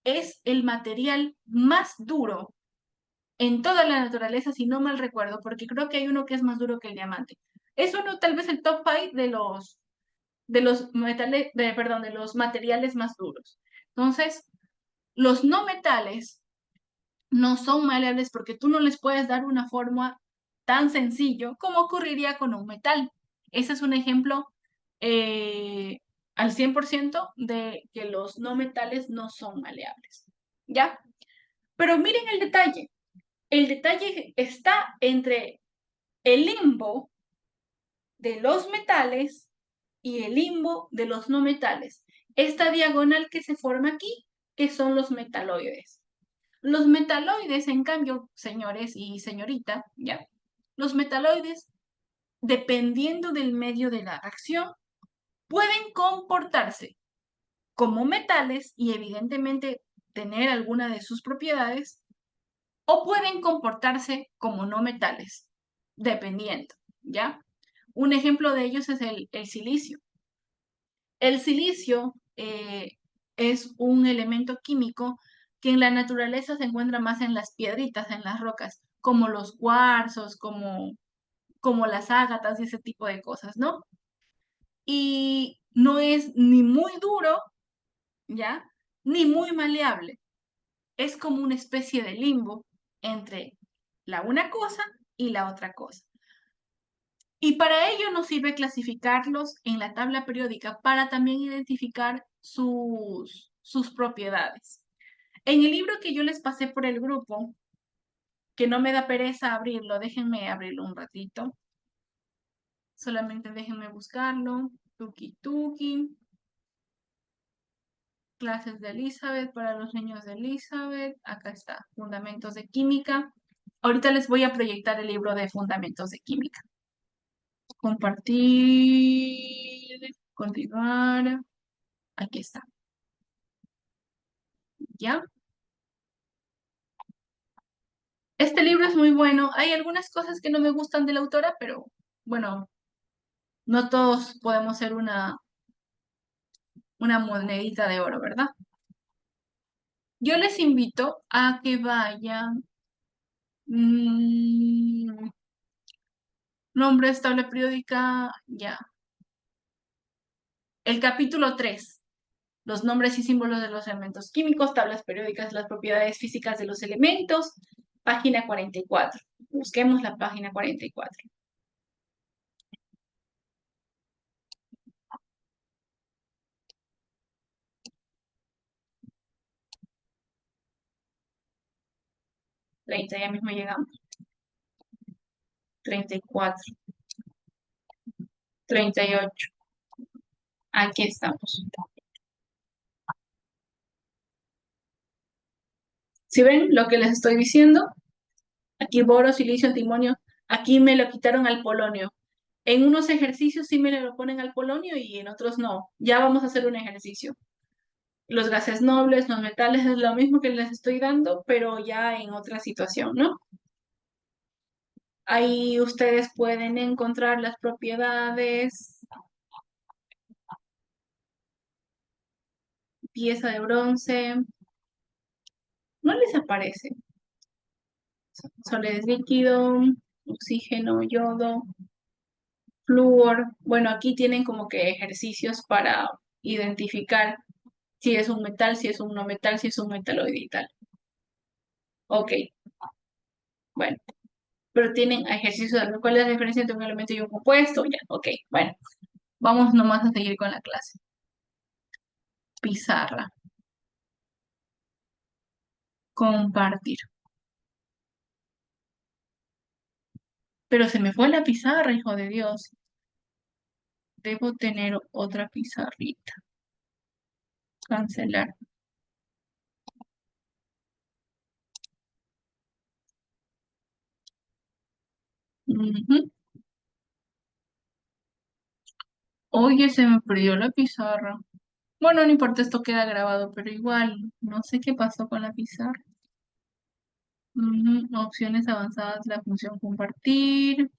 es el material más duro en toda la naturaleza, si no mal recuerdo, porque creo que hay uno que es más duro que el diamante. Es uno, tal vez el top 5 de los metales, perdón, de los materiales más duros. Entonces, los no metales no son maleables porque tú no les puedes dar una forma tan sencillo como ocurriría con un metal. Ese es un ejemplo eh, al 100% de que los no metales no son maleables. ¿Ya? Pero miren el detalle. El detalle está entre el limbo de los metales y el limbo de los no metales. Esta diagonal que se forma aquí, que son los metaloides. Los metaloides, en cambio, señores y señorita, ya, los metaloides, dependiendo del medio de la reacción, pueden comportarse como metales y evidentemente tener alguna de sus propiedades, o pueden comportarse como no metales, dependiendo, ¿ya? Un ejemplo de ellos es el silicio. El silicio es un elemento químico que en la naturaleza se encuentra más en las piedritas, en las rocas, como los cuarzos, como las ágatas y ese tipo de cosas, ¿no? Y no es ni muy duro, ¿ya? Ni muy maleable. Es como una especie de limbo entre la una cosa y la otra cosa. Y para ello nos sirve clasificarlos en la tabla periódica para también identificar sus propiedades. En el libro que yo les pasé por el grupo, que no me da pereza abrirlo, déjenme abrirlo un ratito. Solamente déjenme buscarlo. Tuki tuki. Clases de Elizabeth para los niños de Elizabeth. Acá está, Fundamentos de Química. Ahorita les voy a proyectar el libro de Fundamentos de Química. Compartir, continuar. Aquí está. ¿Ya? Este libro es muy bueno. Hay algunas cosas que no me gustan de la autora, pero bueno, no todos podemos ser una monedita de oro, ¿verdad? Yo les invito a que vayan. Nombre estable periódica, ya. El capítulo 3. Los nombres y símbolos de los elementos químicos, tablas periódicas, las propiedades físicas de los elementos, página 44. Busquemos la página 44. Ya mismo llegamos. 34, 38. Aquí estamos. ¿Sí ven lo que les estoy diciendo? Aquí boro, silicio, antimonio. Aquí me lo quitaron al polonio. En unos ejercicios sí me lo ponen al polonio y en otros no. Ya vamos a hacer un ejercicio. Los gases nobles, los metales, es lo mismo que les estoy dando, pero ya en otra situación, ¿no? Ahí ustedes pueden encontrar las propiedades. Pieza de bronce. No les aparece. Sólido líquido, oxígeno, yodo, flúor. Bueno, aquí tienen como que ejercicios para identificar si es un metal, si es un no metal, si es un metaloide y tal. Ok, bueno. Pero tienen ejercicios de cuál es la diferencia entre un elemento y un compuesto. Ya, ok, bueno. Vamos nomás a seguir con la clase. Pizarra. Compartir. Pero se me fue la pizarra, hijo de Dios. Debo tener otra pizarrita. Cancelar. Ujú. Oye, se me perdió la pizarra. Bueno, no importa, esto queda grabado, pero igual, no sé qué pasó con la pizarra. Ujú. Opciones avanzadas, la función compartir.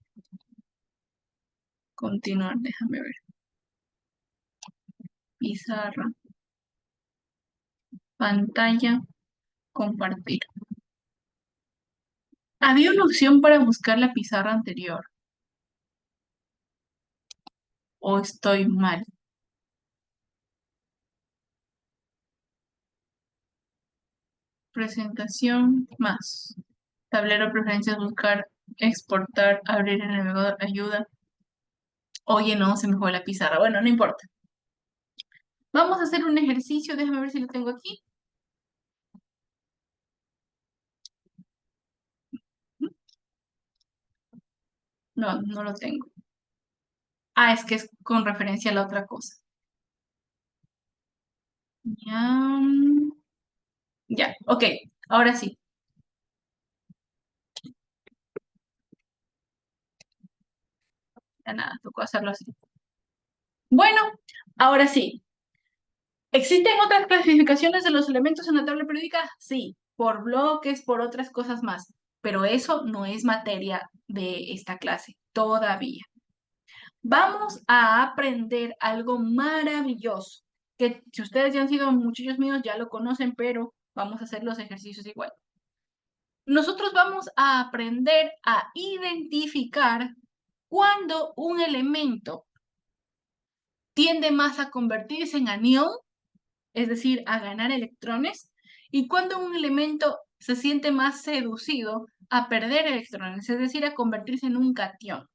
Continuar, déjame ver. Pizarra, pantalla, compartir. Había una opción para buscar la pizarra anterior. ¿O estoy mal? Presentación más. Tablero preferencias, buscar, exportar, abrir el navegador, ayuda. Oye, no, se me fue la pizarra. Bueno, no importa. Vamos a hacer un ejercicio. Déjame ver si lo tengo aquí. No, no lo tengo. Ah, es que es con referencia a la otra cosa. Ya. Ya, ok. Ahora sí. Ya nada, tocó hacerlo así. Bueno, ahora sí. ¿Existen otras clasificaciones de los elementos en la tabla periódica? Sí, por bloques, por otras cosas más, pero eso no es materia de esta clase todavía. Vamos a aprender algo maravilloso, que si ustedes ya han sido muchachos míos ya lo conocen, pero vamos a hacer los ejercicios igual. Nosotros vamos a aprender a identificar cuando un elemento tiende más a convertirse en anión, es decir, a ganar electrones, y cuando un elemento se siente más seducido a perder electrones, es decir, a convertirse en un catión,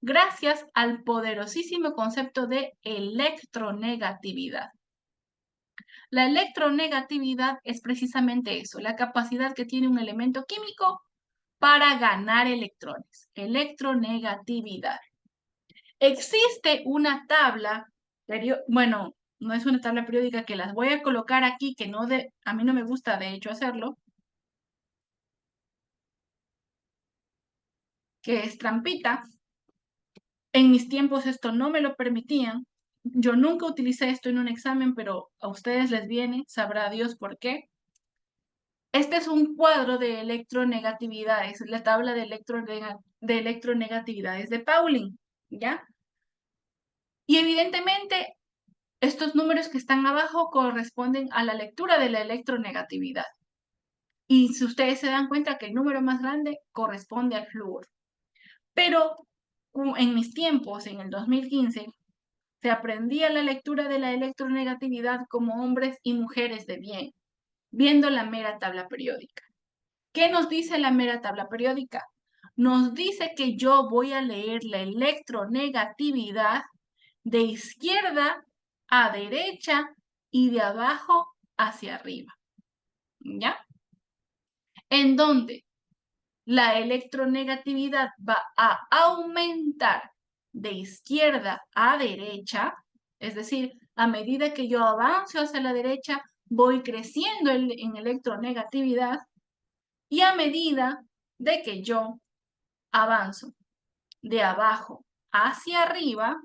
gracias al poderosísimo concepto de electronegatividad. La electronegatividad es precisamente eso, la capacidad que tiene un elemento químico para ganar electrones, electronegatividad. Existe una tabla, bueno, no es una tabla periódica que las voy a colocar aquí, que a mí no me gusta de hecho hacerlo, que es trampita. En mis tiempos esto no me lo permitían. Yo nunca utilicé esto en un examen, pero a ustedes les viene, sabrá Dios por qué. Este es un cuadro de electronegatividades, la tabla de electronegatividades de Pauling, ¿ya? Y evidentemente estos números que están abajo corresponden a la lectura de la electronegatividad. Y si ustedes se dan cuenta que el número más grande corresponde al flúor. Pero en mis tiempos, en el 2015, se aprendía la lectura de la electronegatividad como hombres y mujeres de bien, viendo la mera tabla periódica. ¿Qué nos dice la mera tabla periódica? Nos dice que yo voy a leer la electronegatividad de izquierda a derecha y de abajo hacia arriba. ¿Ya? En donde la electronegatividad va a aumentar de izquierda a derecha, es decir, a medida que yo avanzo hacia la derecha, voy creciendo en electronegatividad, y a medida de que yo avanzo de abajo hacia arriba,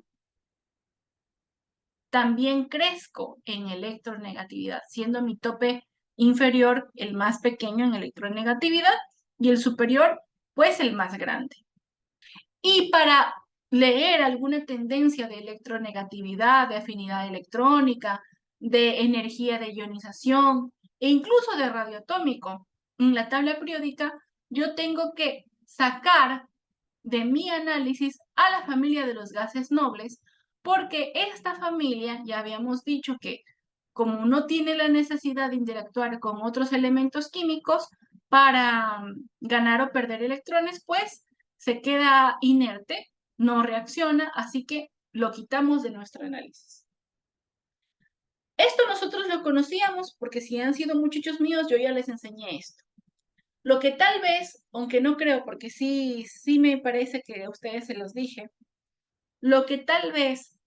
también crezco en electronegatividad, siendo mi tope inferior el más pequeño en electronegatividad y el superior, pues el más grande. Y para leer alguna tendencia de electronegatividad, de afinidad electrónica, de energía de ionización e incluso de radioatómico en la tabla periódica, yo tengo que sacar de mi análisis a la familia de los gases nobles, porque esta familia, ya habíamos dicho que como no tiene la necesidad de interactuar con otros elementos químicos para ganar o perder electrones, pues se queda inerte, no reacciona, así que lo quitamos de nuestro análisis. Esto nosotros lo conocíamos porque si han sido muchachos míos, yo ya les enseñé esto. Lo que tal vez, aunque no creo, porque sí me parece que a ustedes se los dije, lo que tal vez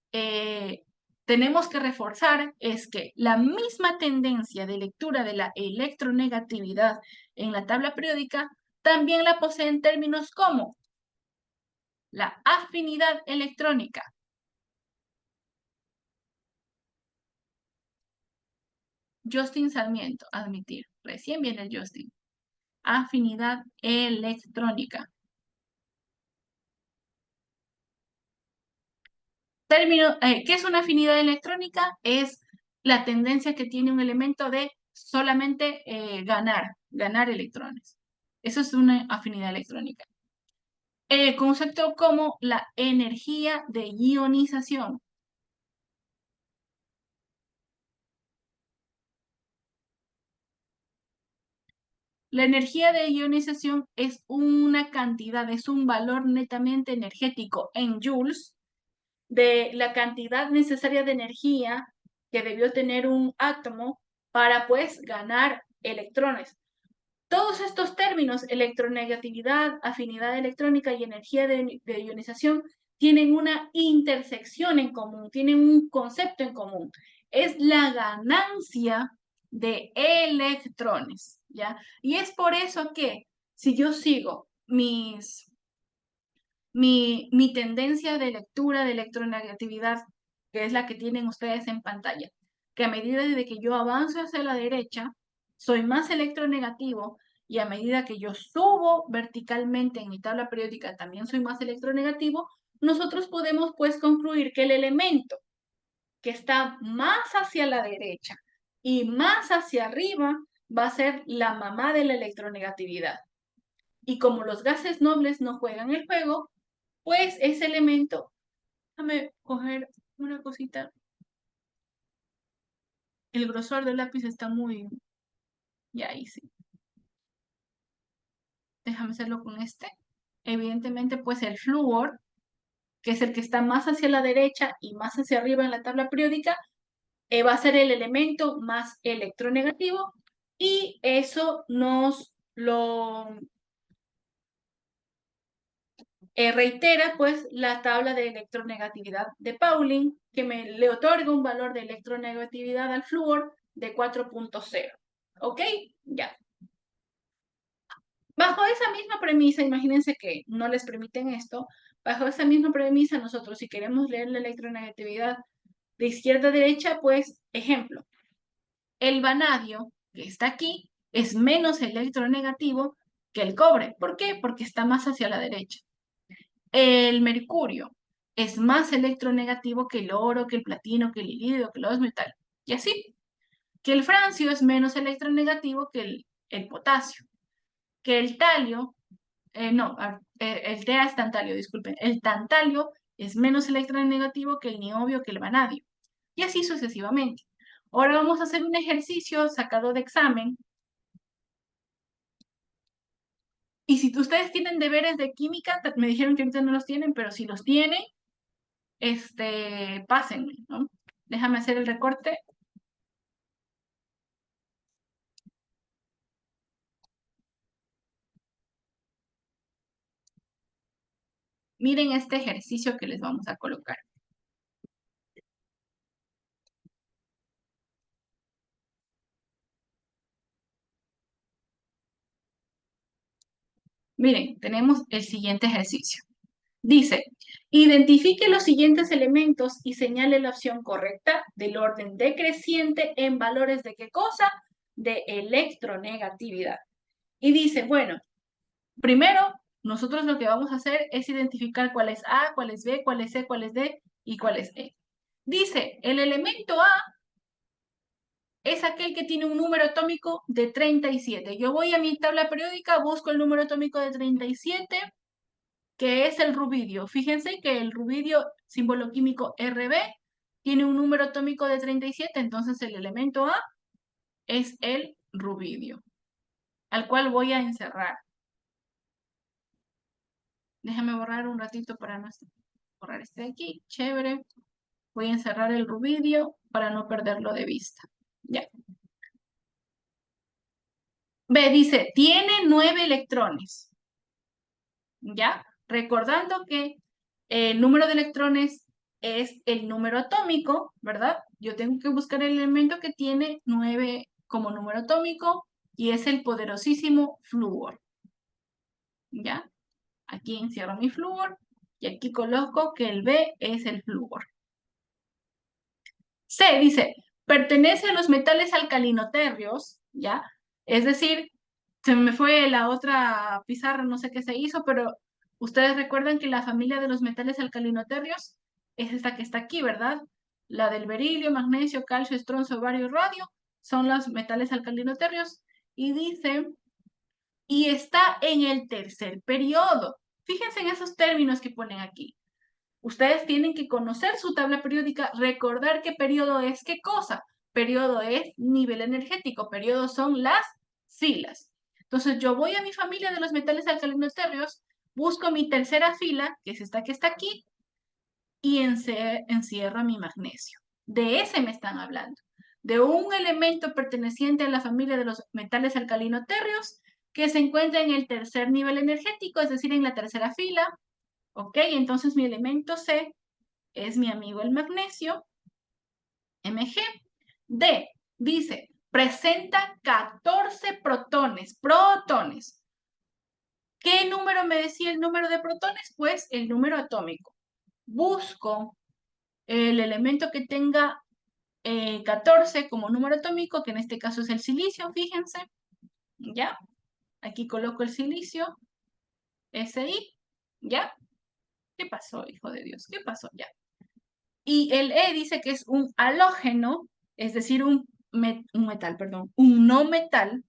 tenemos que reforzar es que la misma tendencia de lectura de la electronegatividad en la tabla periódica también la posee en términos como la afinidad electrónica. Justin Sarmiento, admitir. Recién viene el Justin. Afinidad electrónica. ¿Qué es una afinidad electrónica? Es la tendencia que tiene un elemento de solamente ganar electrones. Eso es una afinidad electrónica. Concepto como la energía de ionización. La energía de ionización es una cantidad, es un valor netamente energético en joules de la cantidad necesaria de energía que debió tener un átomo para pues ganar electrones. Todos estos términos, electronegatividad, afinidad electrónica y energía de ionización, tienen una intersección en común, tienen un concepto en común. Es la ganancia de electrones, ¿ya? Y es por eso que si yo sigo mi tendencia de lectura de electronegatividad, que es la que tienen ustedes en pantalla, que a medida de que yo avanzo hacia la derecha, soy más electronegativo y a medida que yo subo verticalmente en mi tabla periódica también soy más electronegativo, nosotros podemos pues concluir que el elemento que está más hacia la derecha y más hacia arriba va a ser la mamá de la electronegatividad. Y como los gases nobles no juegan el juego, pues ese elemento, déjame coger una cosita, el grosor del lápiz está muy, ya ahí sí, déjame hacerlo con este. Evidentemente, pues el flúor, que es el que está más hacia la derecha y más hacia arriba en la tabla periódica, va a ser el elemento más electronegativo y eso nos lo reitera pues la tabla de electronegatividad de Pauling, que le otorga un valor de electronegatividad al flúor de 4.0. ¿Ok? Ya. Bajo esa misma premisa, imagínense que no les permiten esto, bajo esa misma premisa nosotros si queremos leer la electronegatividad de izquierda a derecha, pues ejemplo, el vanadio que está aquí es menos electronegativo que el cobre. ¿Por qué? Porque está más hacia la derecha. El mercurio es más electronegativo que el oro, que el platino, que el iridio, que el osmio y tal. Y así. Que el francio es menos electronegativo que el potasio. Que el talio, no, el tea es tantalio, disculpen. El tantalio es menos electronegativo que el niobio, que el vanadio. Y así sucesivamente. Ahora vamos a hacer un ejercicio sacado de examen. Y si ustedes tienen deberes de química, me dijeron que ahorita no los tienen, pero si los tienen, pásenme, ¿no? Déjame hacer el recorte. Miren este ejercicio que les vamos a colocar. Miren, tenemos el siguiente ejercicio. Dice, identifique los siguientes elementos y señale la opción correcta del orden decreciente en valores de qué cosa? De electronegatividad. Y dice, bueno, primero, nosotros lo que vamos a hacer es identificar cuál es A, cuál es B, cuál es C, cuál es D y cuál es E. Dice, el elemento A es aquel que tiene un número atómico de 37. Yo voy a mi tabla periódica, busco el número atómico de 37, que es el rubidio. Fíjense que el rubidio, símbolo químico Rb, tiene un número atómico de 37, entonces el elemento A es el rubidio, al cual voy a encerrar. Déjame borrar un ratito para no borrar este de aquí. Chévere. Voy a encerrar el rubidio para no perderlo de vista. Ya. B dice, tiene 9 electrones. ¿Ya? Recordando que el número de electrones es el número atómico, ¿verdad? Yo tengo que buscar el elemento que tiene 9 como número atómico y es el poderosísimo flúor. ¿Ya? Aquí encierro mi flúor y aquí coloco que el B es el flúor. C dice, pertenece a los metales alcalinoterrios, ¿ya? Es decir, se me fue la otra pizarra, no sé qué se hizo, pero ustedes recuerdan que la familia de los metales alcalinoterrios es esta que está aquí, ¿verdad? La del berilio, magnesio, calcio, estroncio, bario y radio son los metales alcalinoterrios. Y dice, y está en el tercer periodo. Fíjense en esos términos que ponen aquí. Ustedes tienen que conocer su tabla periódica, recordar qué periodo es qué cosa. Periodo es nivel energético, periodos son las filas. Entonces yo voy a mi familia de los metales alcalinoterrios, busco mi tercera fila, que es esta que está aquí, y encierro mi magnesio. De ese me están hablando. De un elemento perteneciente a la familia de los metales alcalinoterrios que se encuentra en el tercer nivel energético, es decir, en la tercera fila. ¿Ok? Entonces mi elemento C es mi amigo el magnesio, Mg. D, dice, presenta 14 protones. ¿Qué número me decía el número de protones? Pues el número atómico. Busco el elemento que tenga 14 como número atómico, que en este caso es el silicio, fíjense. ¿Ya? Aquí coloco el silicio, Si, ¿ya? ¿Qué pasó, hijo de Dios? ¿Qué pasó? Ya. Y el E dice que es un halógeno, es decir, un metal, perdón, un no metal.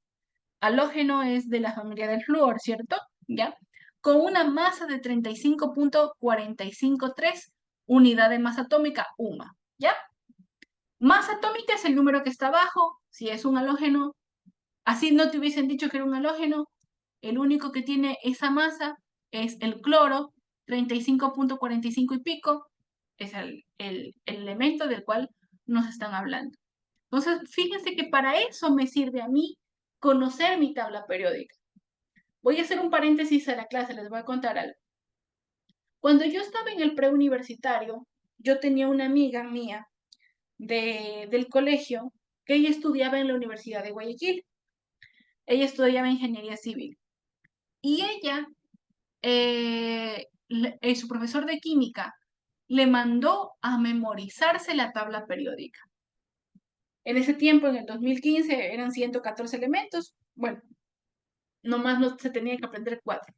Halógeno es de la familia del flúor, ¿cierto? ¿Ya? Con una masa de 35.453 unidad de masa atómica, UMA, ¿ya? Masa atómica es el número que está abajo, si es un halógeno. Así no te hubiesen dicho que era un halógeno, el único que tiene esa masa es el cloro, 35.45 y pico, es el elemento del cual nos están hablando. Entonces, fíjense que para eso me sirve a mí conocer mi tabla periódica. Voy a hacer un paréntesis a la clase, les voy a contar algo. Cuando yo estaba en el preuniversitario, yo tenía una amiga mía del colegio que ella estudiaba en la Universidad de Guayaquil. Ella estudiaba ingeniería civil. Y ella, su profesor de química, le mandó a memorizarse la tabla periódica. En ese tiempo, en el 2015, eran 114 elementos. Bueno, nomás no se tenía que aprender 4.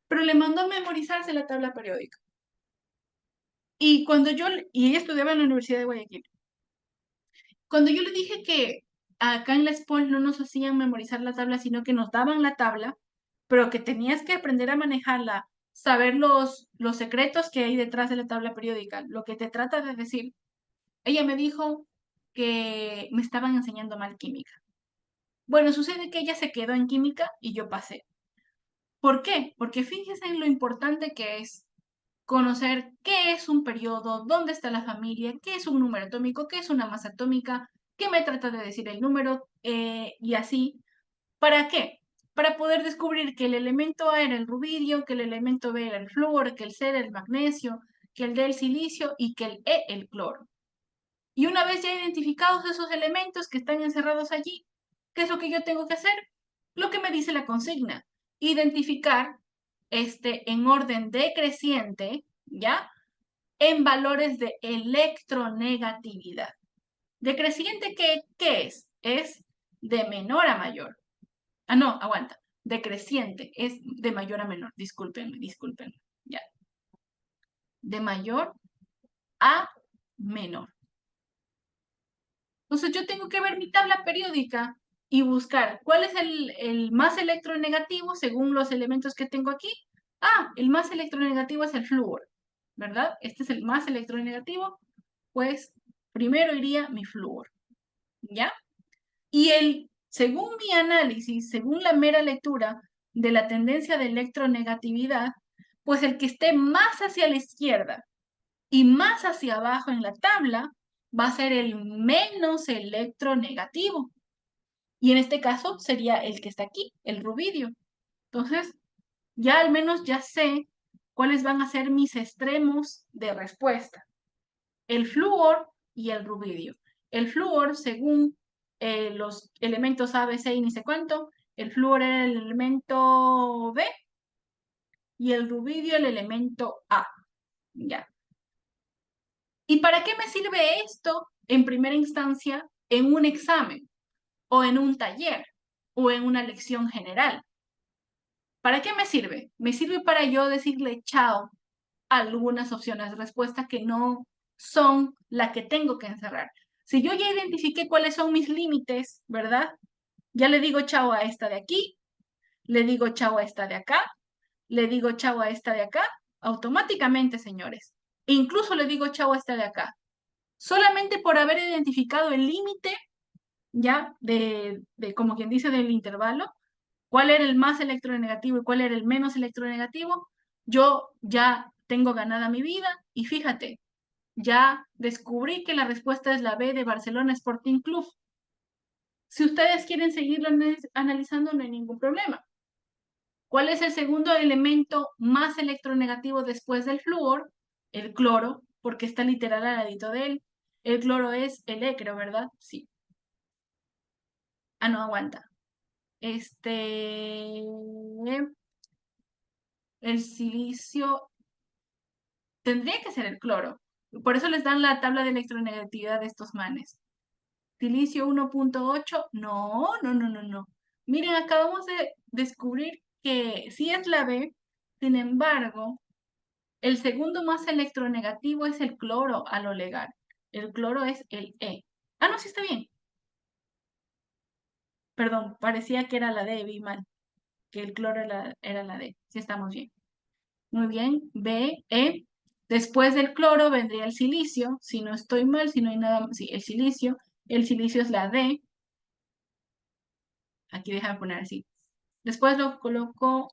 Pero le mandó a memorizarse la tabla periódica. Y ella estudiaba en la Universidad de Guayaquil. Cuando yo le dije que acá en la SPOL no nos hacían memorizar la tabla, sino que nos daban la tabla, pero que tenías que aprender a manejarla, saber los secretos que hay detrás de la tabla periódica, lo que te trata de decir. Ella me dijo que me estaban enseñando mal química. Bueno, sucede que ella se quedó en química y yo pasé. ¿Por qué? Porque fíjense en lo importante que es conocer qué es un periodo, dónde está la familia, qué es un número atómico, qué es una masa atómica, qué me trata de decir el número y así. ¿Para qué? Para poder descubrir que el elemento A era el rubidio, que el elemento B era el flúor, que el C era el magnesio, que el D el silicio y que el E el cloro. Y una vez ya identificados esos elementos que están encerrados allí, ¿qué es lo que yo tengo que hacer? Lo que me dice la consigna, identificar en orden decreciente, ¿ya? En valores de electronegatividad. Decreciente, ¿qué es? Es de menor a mayor. Ah, no, aguanta. Decreciente es de mayor a menor. Discúlpenme. Ya. De mayor a menor. Entonces yo tengo que ver mi tabla periódica y buscar cuál es el más electronegativo según los elementos que tengo aquí. Ah, el más electronegativo es el flúor, ¿verdad? Este es el más electronegativo, pues primero iría mi flúor, ¿ya? Y según mi análisis, según la mera lectura de la tendencia de electronegatividad, pues el que esté más hacia la izquierda Y más hacia abajo en la tabla va a ser el menos electronegativo. Y en este caso sería el que está aquí, el rubidio. Entonces, ya al menos ya sé cuáles van a ser mis extremos de respuesta. El flúor y el rubidio. El flúor, según los elementos A, B, C y ni sé cuánto, el flúor era el elemento B y el rubidio el elemento A. Ya. ¿Y para qué me sirve esto en primera instancia en un examen o en un taller o en una lección general? ¿Para qué me sirve? Me sirve para yo decirle chao a algunas opciones de respuesta que no son la que tengo que encerrar. Si yo ya identifiqué cuáles son mis límites, ¿verdad? Ya le digo chao a esta de aquí, le digo chao a esta de acá, le digo chao a esta de acá, automáticamente, señores. Incluso le digo chao a esta de acá. Solamente por haber identificado el límite, ya, como quien dice, del intervalo, cuál era el más electronegativo y cuál era el menos electronegativo, yo ya tengo ganada mi vida y fíjate, ya descubrí que la respuesta es la B de Barcelona Sporting Club. Si ustedes quieren seguirlo analizando, no hay ningún problema. ¿Cuál es el segundo elemento más electronegativo después del flúor? El cloro, porque está literal al ladito de él. El cloro es el E, creo, ¿verdad? Sí. Ah, no, aguanta. El silicio tendría que ser el cloro. Por eso les dan la tabla de electronegatividad de estos manes. Silicio 1.8, no, no, no, no, no. Miren, acabamos de descubrir que sí es la B, sin embargo, el segundo más electronegativo es el cloro a lo legal. El cloro es el E. Ah, no, sí está bien. Perdón, parecía que era la D, vi mal. Que el cloro era la D. Sí estamos bien. Muy bien, B, E. Después del cloro vendría el silicio. Si no estoy mal, si no hay nada más. Sí, el silicio. El silicio es la D. Aquí déjame poner así. Después lo coloco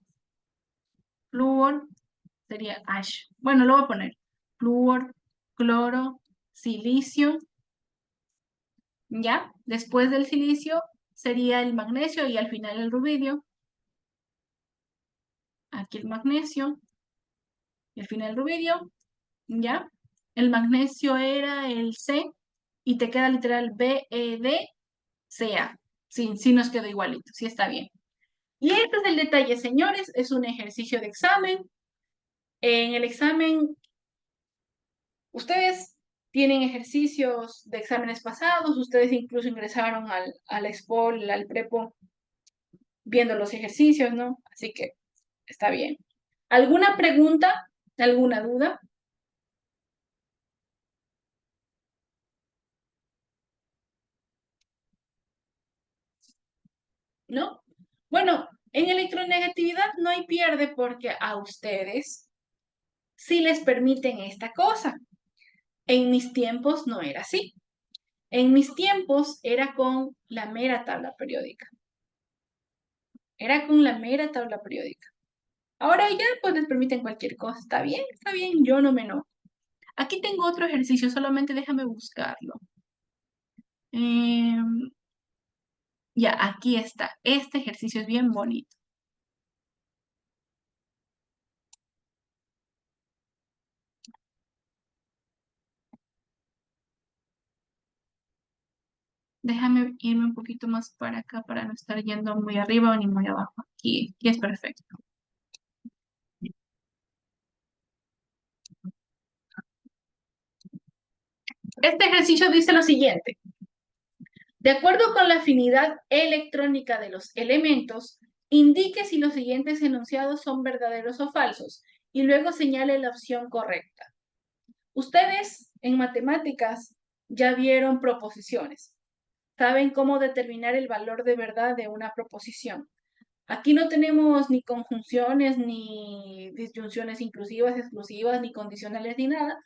flúor, sería ash. Bueno, lo voy a poner. Flúor, cloro, silicio. ¿Ya? Después del silicio sería el magnesio y al final el rubidio. Aquí el magnesio y al final el rubidio. ¿Ya? El magnesio era el C y te queda literal B, E, D, C, A. Sí, sí nos quedó igualito, sí está bien. Y este es el detalle, señores, es un ejercicio de examen. En el examen, ustedes tienen ejercicios de exámenes pasados, ustedes incluso ingresaron al Expol, al Prepo, viendo los ejercicios, ¿no? Así que está bien. ¿Alguna pregunta? ¿Alguna duda? ¿No? Bueno, en electronegatividad no hay pierde porque a ustedes sí les permiten esta cosa. En mis tiempos no era así. En mis tiempos era con la mera tabla periódica. Era con la mera tabla periódica. Ahora ya pues les permiten cualquier cosa. Está bien, yo no me enojo. Aquí tengo otro ejercicio, solamente déjame buscarlo. Ya, aquí está. Este ejercicio es bien bonito. Déjame irme un poquito más para acá para no estar yendo muy arriba ni muy abajo. Aquí es perfecto. Este ejercicio dice lo siguiente. De acuerdo con la afinidad electrónica de los elementos, indique si los siguientes enunciados son verdaderos o falsos y luego señale la opción correcta. Ustedes en matemáticas ya vieron proposiciones. Saben cómo determinar el valor de verdad de una proposición. Aquí no tenemos ni conjunciones, ni disyunciones inclusivas, exclusivas, ni condicionales, ni nada,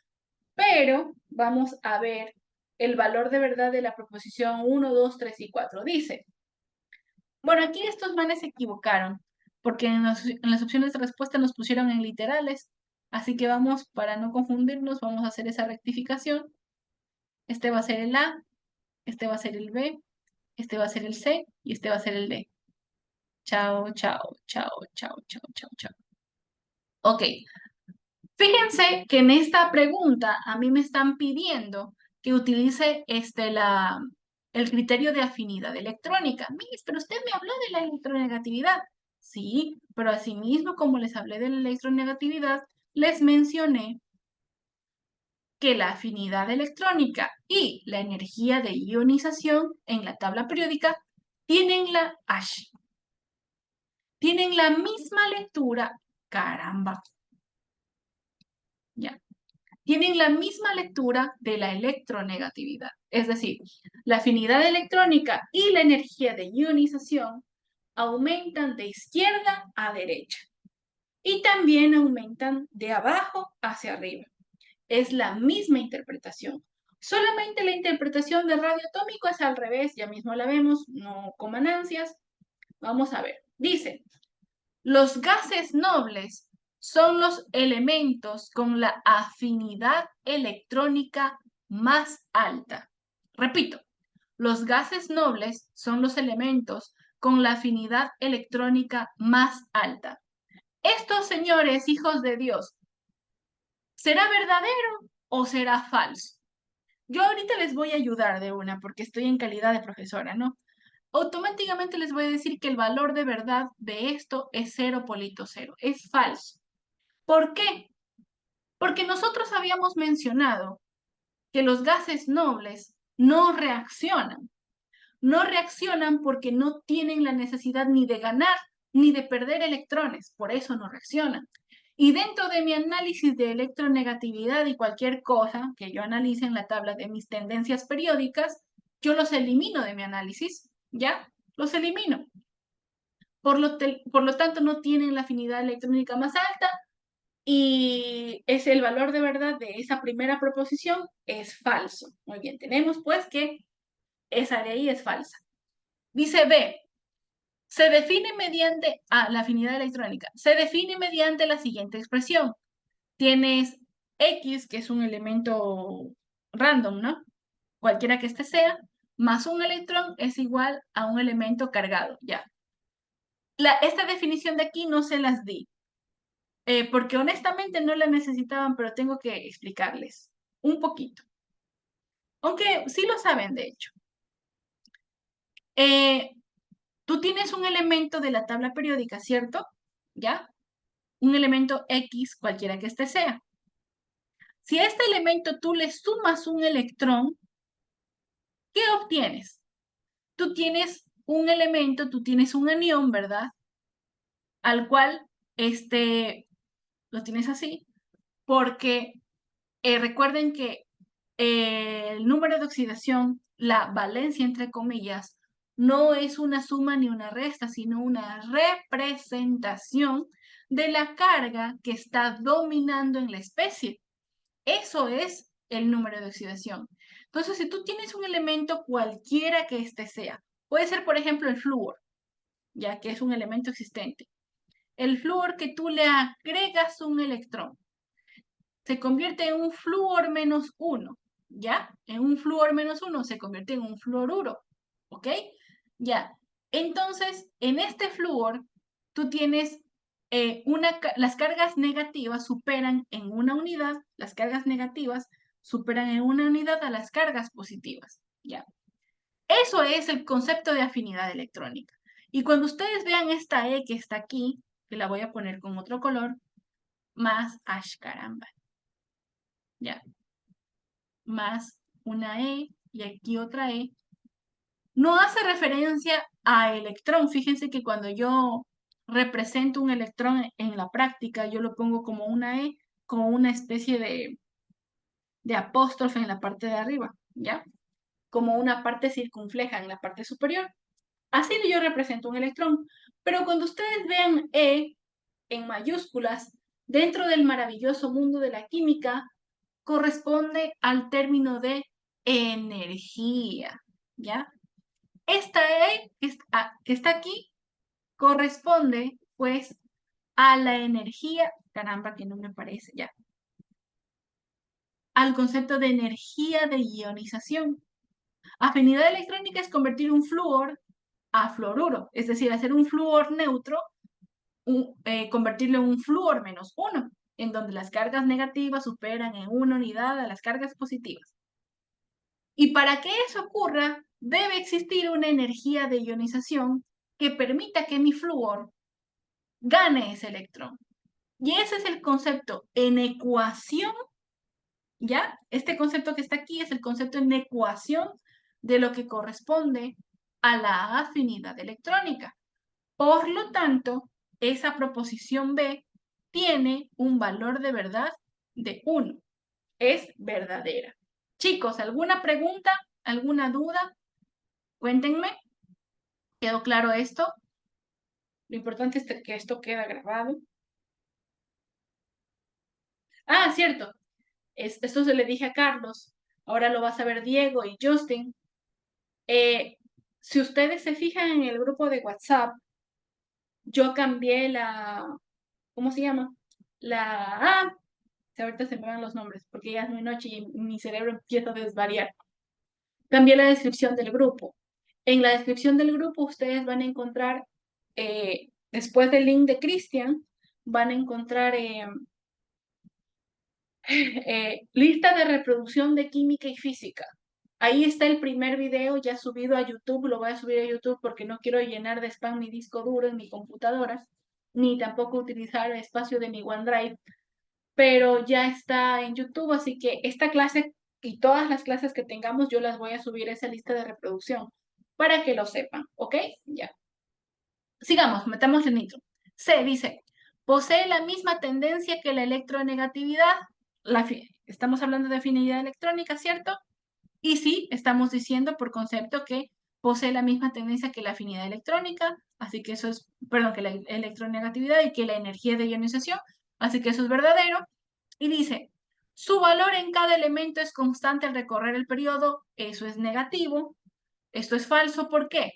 pero vamos a ver el valor de verdad de la proposición 1, 2, 3 y 4. Dice, bueno, aquí estos manes se equivocaron, porque en las opciones de respuesta nos pusieron en literales, Así que vamos, para no confundirnos, vamos a hacer esa rectificación. Este va a ser el A, este va a ser el B, este va a ser el C y este va a ser el D. Chao, chao, chao, chao, chao, chao, chao. Ok, fíjense que en esta pregunta a mí me están pidiendo que utilice el criterio de afinidad electrónica. Miss, pero usted me habló de la electronegatividad. Sí, pero asimismo, como les hablé de la electronegatividad, les mencioné que la afinidad electrónica y la energía de ionización en la tabla periódica tienen tienen la misma lectura, caramba, ya, tienen la misma lectura de la electronegatividad. Es decir, la afinidad electrónica y la energía de ionización aumentan de izquierda a derecha y también aumentan de abajo hacia arriba. Es la misma interpretación. Solamente la interpretación de radio atómico es al revés, ya mismo la vemos, no coman ansias. Vamos a ver. Dice, los gases nobles son los elementos con la afinidad electrónica más alta. Repito, los gases nobles son los elementos con la afinidad electrónica más alta. Estos señores, hijos de Dios, ¿será verdadero o será falso? Yo ahorita les voy a ayudar de una porque estoy en calidad de profesora, ¿no? Automáticamente les voy a decir que el valor de verdad de esto es 0,0, es falso. ¿Por qué? Porque nosotros habíamos mencionado que los gases nobles no reaccionan. No reaccionan porque no tienen la necesidad ni de ganar ni de perder electrones, por eso no reaccionan. Y dentro de mi análisis de electronegatividad y cualquier cosa que yo analice en la tabla de mis tendencias periódicas, yo los elimino de mi análisis, ¿ya? Los elimino. Por lo tanto, no tienen la afinidad electrónica más alta y es el valor de verdad de esa primera proposición es falso. Muy bien, tenemos pues que esa de ahí es falsa. Dice B, se define mediante, la afinidad electrónica, se define mediante la siguiente expresión. Tienes X, que es un elemento random, ¿no? Cualquiera que este sea, más un electrón es igual a un elemento cargado, ya. Esta definición de aquí no se las di, porque honestamente no la necesitaban, pero tengo que explicarles un poquito. Aunque sí lo saben, de hecho. Tú tienes un elemento de la tabla periódica, ¿cierto? ¿Ya? Un elemento X, cualquiera que este sea. Si a este elemento tú le sumas un electrón, ¿qué obtienes? Tú tienes un elemento, tú tienes un anión, ¿verdad? Al cual, lo tienes así, porque recuerden que el número de oxidación, la valencia entre comillas, no es una suma ni una resta, sino una representación de la carga que está dominando en la especie. Eso es el número de oxidación. Entonces, si tú tienes un elemento cualquiera que este sea, puede ser, por ejemplo, el flúor, ya que es un elemento existente. El flúor que tú le agregas un electrón se convierte en un flúor menos 1, ¿ya? En un flúor menos 1 se convierte en un fluoruro, ¿ok? Ya. Entonces, en este flúor, tú tienes las cargas negativas superan en una unidad, las cargas negativas superan en una unidad a las cargas positivas, ¿ya? Eso es el concepto de afinidad electrónica. Y cuando ustedes vean esta E que está aquí, que la voy a poner con otro color, más, caramba, ¿ya? Más una E y aquí otra E, no hace referencia a electrón. Fíjense que cuando yo represento un electrón en la práctica, yo lo pongo como una E, como una especie de apóstrofe en la parte de arriba, ¿ya? Como una parte circunfleja en la parte superior. Así yo represento un electrón. Pero cuando ustedes vean E en mayúsculas, dentro del maravilloso mundo de la química, corresponde al término de energía, ¿ya? Esta E que está aquí corresponde, pues, a la energía caramba, que no me parece, ya. Al concepto de energía de ionización. Afinidad electrónica es convertir un flúor a fluoruro, es decir, hacer un flúor neutro, convertirlo en un flúor -1, en donde las cargas negativas superan en una unidad a las cargas positivas. Y para que eso ocurra, debe existir una energía de ionización que permita que mi flúor gane ese electrón. Y ese es el concepto en ecuación, ¿ya? Este concepto que está aquí es el concepto en ecuación de lo que corresponde a la afinidad electrónica. Por lo tanto, esa proposición B tiene un valor de verdad de 1. Es verdadera. Chicos, ¿alguna pregunta? ¿Alguna duda? Cuéntenme. ¿Quedó claro esto? Lo importante es que esto queda grabado. Ah, cierto. Esto se le dije a Carlos. Ahora lo vas a ver Diego y Justin. Si ustedes se fijan en el grupo de WhatsApp, yo cambié ¿cómo se llama? Ahorita se me van los nombres, porque ya es muy noche y mi cerebro empieza a desvariar. Cambié la descripción del grupo. En la descripción del grupo ustedes van a encontrar, después del link de Cristian, van a encontrar lista de reproducción de química y física. Ahí está el primer video ya subido a YouTube, lo voy a subir a YouTube porque no quiero llenar de spam mi disco duro en mi computadora, ni tampoco utilizar el espacio de mi OneDrive, pero ya está en YouTube, así que esta clase y todas las clases que tengamos yo las voy a subir a esa lista de reproducción para que lo sepan, ¿ok? Ya. Sigamos, metamos el nitro. C dice, posee la misma tendencia que la electronegatividad. Estamos hablando de afinidad electrónica, ¿cierto? Y sí, estamos diciendo por concepto que posee la misma tendencia que la afinidad electrónica, así que eso es, perdón, que la electronegatividad y que la energía de ionización, así que eso es verdadero. Y dice, su valor en cada elemento es constante al recorrer el periodo, eso es negativo. Esto es falso, ¿por qué?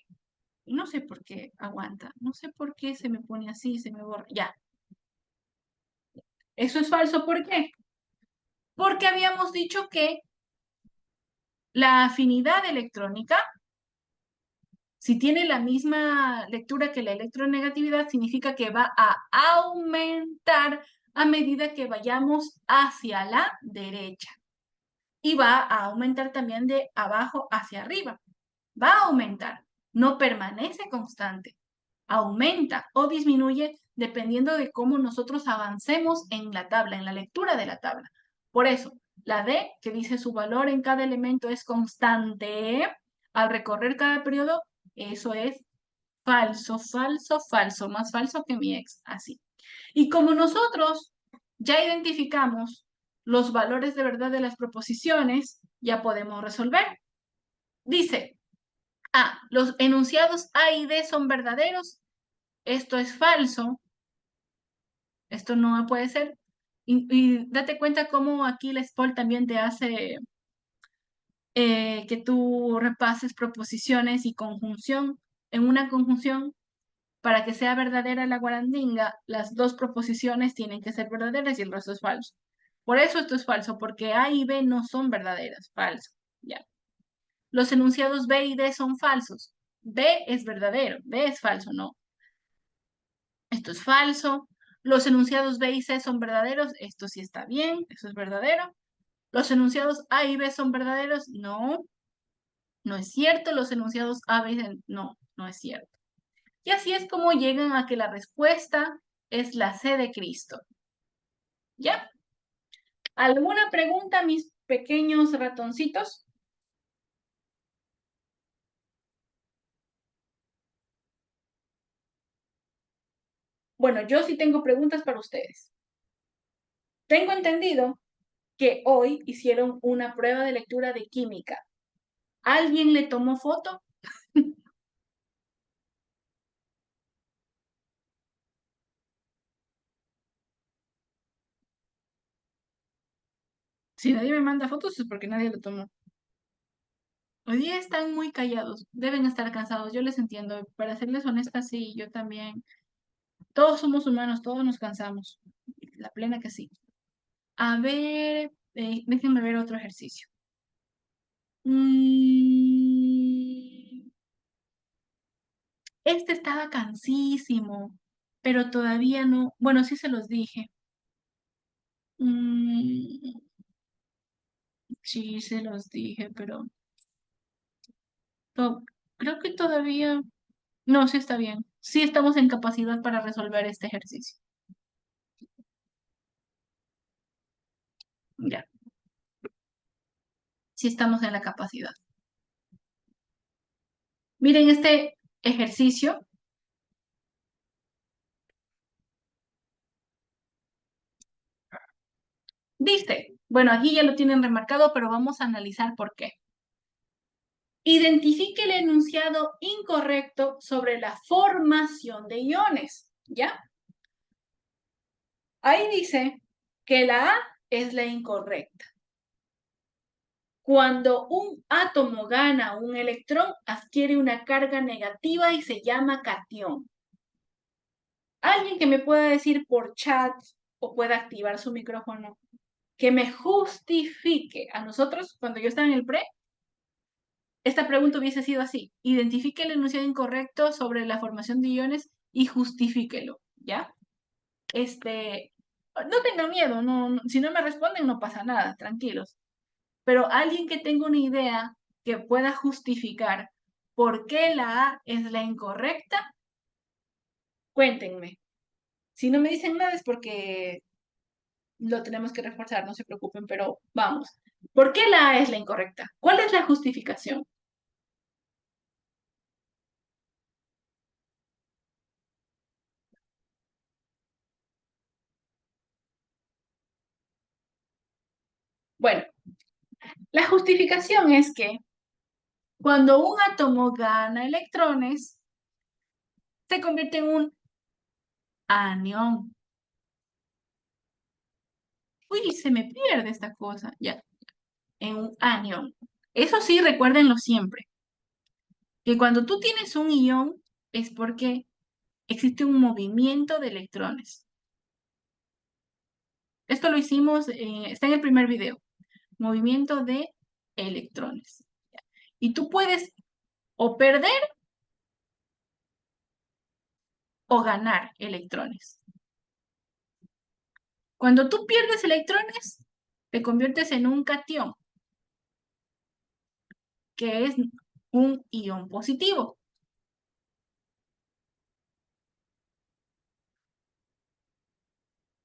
No sé por qué aguanta, no sé por qué se me pone así, se me borra, ya. Eso es falso, ¿por qué? Porque habíamos dicho que la afinidad electrónica, si tiene la misma lectura que la electronegatividad, significa que va a aumentar a medida que vayamos hacia la derecha. Y va a aumentar también de abajo hacia arriba. Va a aumentar, no permanece constante. Aumenta o disminuye dependiendo de cómo nosotros avancemos en la tabla, en la lectura de la tabla. Por eso, la D, que dice su valor en cada elemento es constante al recorrer cada periodo, eso es falso, falso, falso, más falso que mi ex, así. Y como nosotros ya identificamos los valores de verdad de las proposiciones, ya podemos resolver. Dice, A, los enunciados A y D son verdaderos. Esto es falso. Esto no puede ser. Y date cuenta cómo aquí la SPOL también te hace que tú repases proposiciones y conjunción. En una conjunción, para que sea verdadera la guarandinga, las dos proposiciones tienen que ser verdaderas y el resto es falso. Por eso esto es falso, porque A y B no son verdaderas. Falso. Ya. Los enunciados B y D son falsos. B es verdadero, B es falso, no. Esto es falso. Los enunciados B y C son verdaderos. Esto sí está bien, eso es verdadero. Los enunciados A y B son verdaderos. No, no es cierto. Los enunciados A, B, C, no, no es cierto. Y así es como llegan a que la respuesta es la C de Cristo. ¿Ya? ¿Alguna pregunta, mis pequeños ratoncitos? Bueno, yo sí tengo preguntas para ustedes. Tengo entendido que hoy hicieron una prueba de lectura de química. ¿Alguien le tomó foto? Si nadie me manda fotos es porque nadie lo tomó. Hoy día están muy callados, deben estar cansados, yo les entiendo. Para serles honesta, sí, yo también. Todos somos humanos, todos nos cansamos. la plena que sí. A ver, déjenme ver otro ejercicio. Este estaba cansísimo, pero todavía no. Bueno, sí se los dije. Mm, sí se los dije, pero creo que todavía. No, sí está bien. Sí estamos en capacidad para resolver este ejercicio. Ya, sí estamos en la capacidad. Miren este ejercicio. Dice, bueno, aquí ya lo tienen remarcado, pero vamos a analizar por qué. Identifique el enunciado incorrecto sobre la formación de iones, ¿ya? Ahí dice que la A es la incorrecta. Cuando un átomo gana un electrón, adquiere una carga negativa y se llama catión. Alguien que me pueda decir por chat o pueda activar su micrófono, que me justifique. A nosotros, cuando yo estaba en el pre, esta pregunta hubiese sido así. Identifique el enunciado incorrecto sobre la formación de iones y justifíquelo, ¿ya? No tengan miedo, si no me responden no pasa nada, tranquilos. Pero alguien que tenga una idea que pueda justificar por qué la A es la incorrecta, cuéntenme. Si no me dicen nada es porque lo tenemos que reforzar, no se preocupen, pero vamos. ¿Por qué la A es la incorrecta? ¿Cuál es la justificación? Bueno, la justificación es que cuando un átomo gana electrones, se convierte en un anión. Uy, se me pierde esta cosa, ya, en un anión. Eso sí, recuérdenlo siempre, que cuando tú tienes un ión es porque existe un movimiento de electrones. Esto lo hicimos, está en el primer video, movimiento de electrones. Y tú puedes o perder o ganar electrones. Cuando tú pierdes electrones, te conviertes en un catión, que es un ión positivo.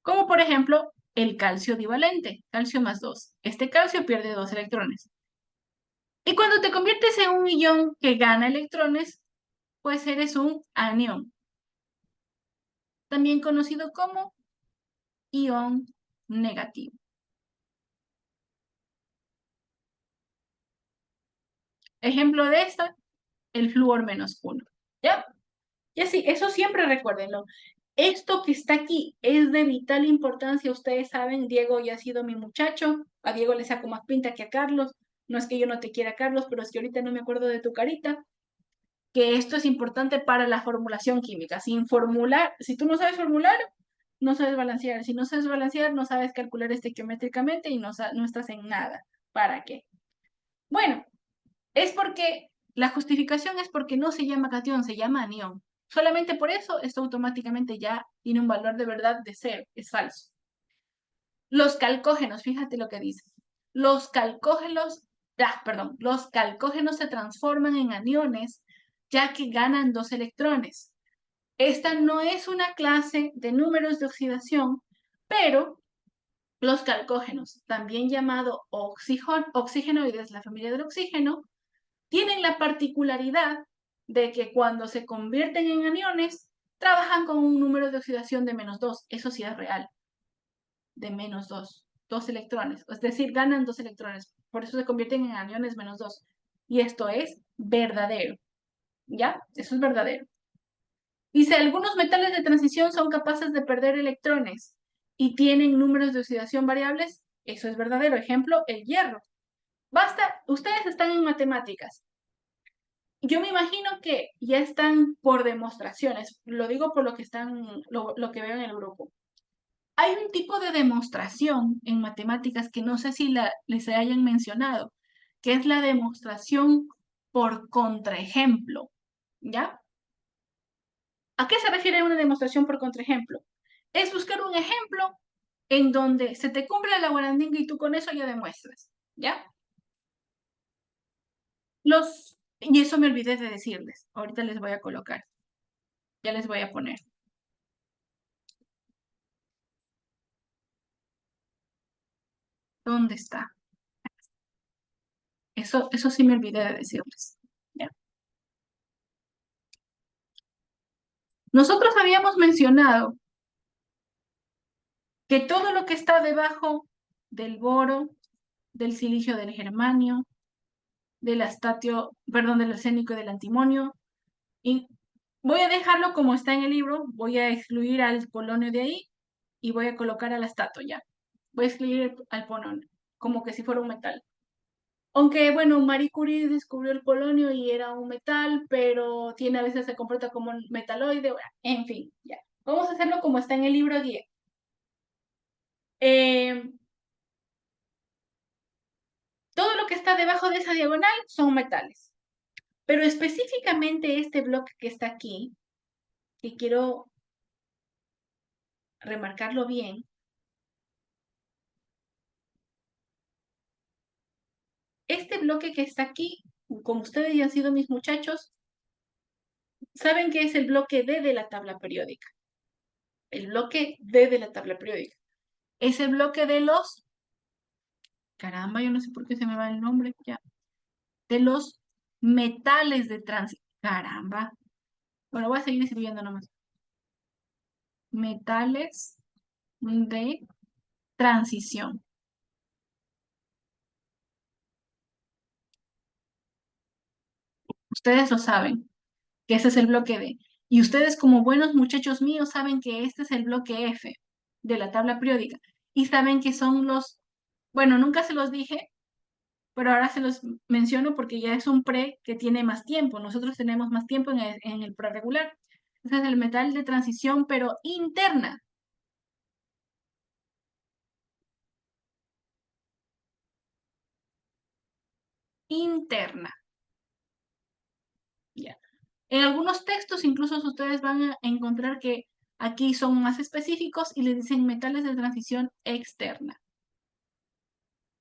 Como por ejemplo el calcio divalente, calcio más 2. Este calcio pierde 2 electrones. Y cuando te conviertes en un ión que gana electrones, pues eres un anión, también conocido como ión negativo. Ejemplo de esta, el flúor menos 1. ¿Ya? Y así, eso siempre recuérdenlo. Esto que está aquí es de vital importancia. Ustedes saben, Diego ya ha sido mi muchacho. A Diego le saco más pinta que a Carlos. No es que yo no te quiera, Carlos, pero es que ahorita no me acuerdo de tu carita. Que esto es importante para la formulación química. Sin formular, si tú no sabes formular, no sabes balancear. Si no sabes balancear, no sabes calcular estequiométricamente y no estás en nada. ¿Para qué? Bueno, es porque la justificación es porque no se llama catión, se llama anión. Solamente por eso esto automáticamente ya tiene un valor de verdad de cero, es falso. Los calcógenos, fíjate lo que dice. Los calcógenos se transforman en aniones ya que ganan 2 electrones. Esta no es una clase de números de oxidación, pero los calcógenos, también llamado oxigenoides, la familia del oxígeno, tienen la particularidad de que cuando se convierten en aniones, trabajan con un número de oxidación de -2. Eso sí es real, de -2, 2 electrones. Es decir, ganan 2 electrones. Por eso se convierten en aniones -2. Y esto es verdadero. ¿Ya? Eso es verdadero. Dice, algunos metales de transición son capaces de perder electrones y tienen números de oxidación variables. Eso es verdadero. Ejemplo, el hierro. Basta, ustedes están en matemáticas. Yo me imagino que ya están por demostraciones. Lo digo por lo que están, lo que veo en el grupo. Hay un tipo de demostración en matemáticas que no sé si les hayan mencionado, que es la demostración por contraejemplo, ¿ya? ¿A qué se refiere una demostración por contraejemplo? Es buscar un ejemplo en donde se te cumple la guarandinga y tú con eso ya demuestras, ¿ya? Y eso me olvidé de decirles, ahorita les voy a colocar, ya les voy a poner. ¿Dónde está? Eso sí me olvidé de decirles, ¿ya? Nosotros habíamos mencionado que todo lo que está debajo del boro, del silicio del germanio, del astatio, perdón, del arsénico y del antimonio, y voy a dejarlo como está en el libro, voy a excluir al polonio de ahí y voy a colocar al astato ya. Voy a excluir al polonio, como que si fuera un metal. Aunque, bueno, Marie Curie descubrió el polonio y era un metal, pero a veces se comporta como un metaloide, bueno, en fin, ya. Vamos a hacerlo como está en el libro guía. Todo lo que está debajo de esa diagonal son metales. Pero específicamente este bloque que está aquí, que quiero remarcarlo bien, este bloque que está aquí, como ustedes ya han sido mis muchachos, saben que es el bloque D de la tabla periódica. El bloque D de la tabla periódica. Ese bloque de los, caramba, yo no sé por qué se me va el nombre, ya, de los metales de transición. Caramba. Bueno, voy a seguir escribiendo nomás. Metales de transición. Ustedes lo saben, que ese es el bloque D. Y ustedes como buenos muchachos míos saben que este es el bloque F de la tabla periódica. Y saben que son los, bueno, nunca se los dije, pero ahora se los menciono porque ya es un pre que tiene más tiempo. Nosotros tenemos más tiempo en el pre regular. Ese es el metal de transición, pero interna. Interna. Ya. En algunos textos, incluso ustedes van a encontrar que aquí son más específicos y les dicen metales de transición externa.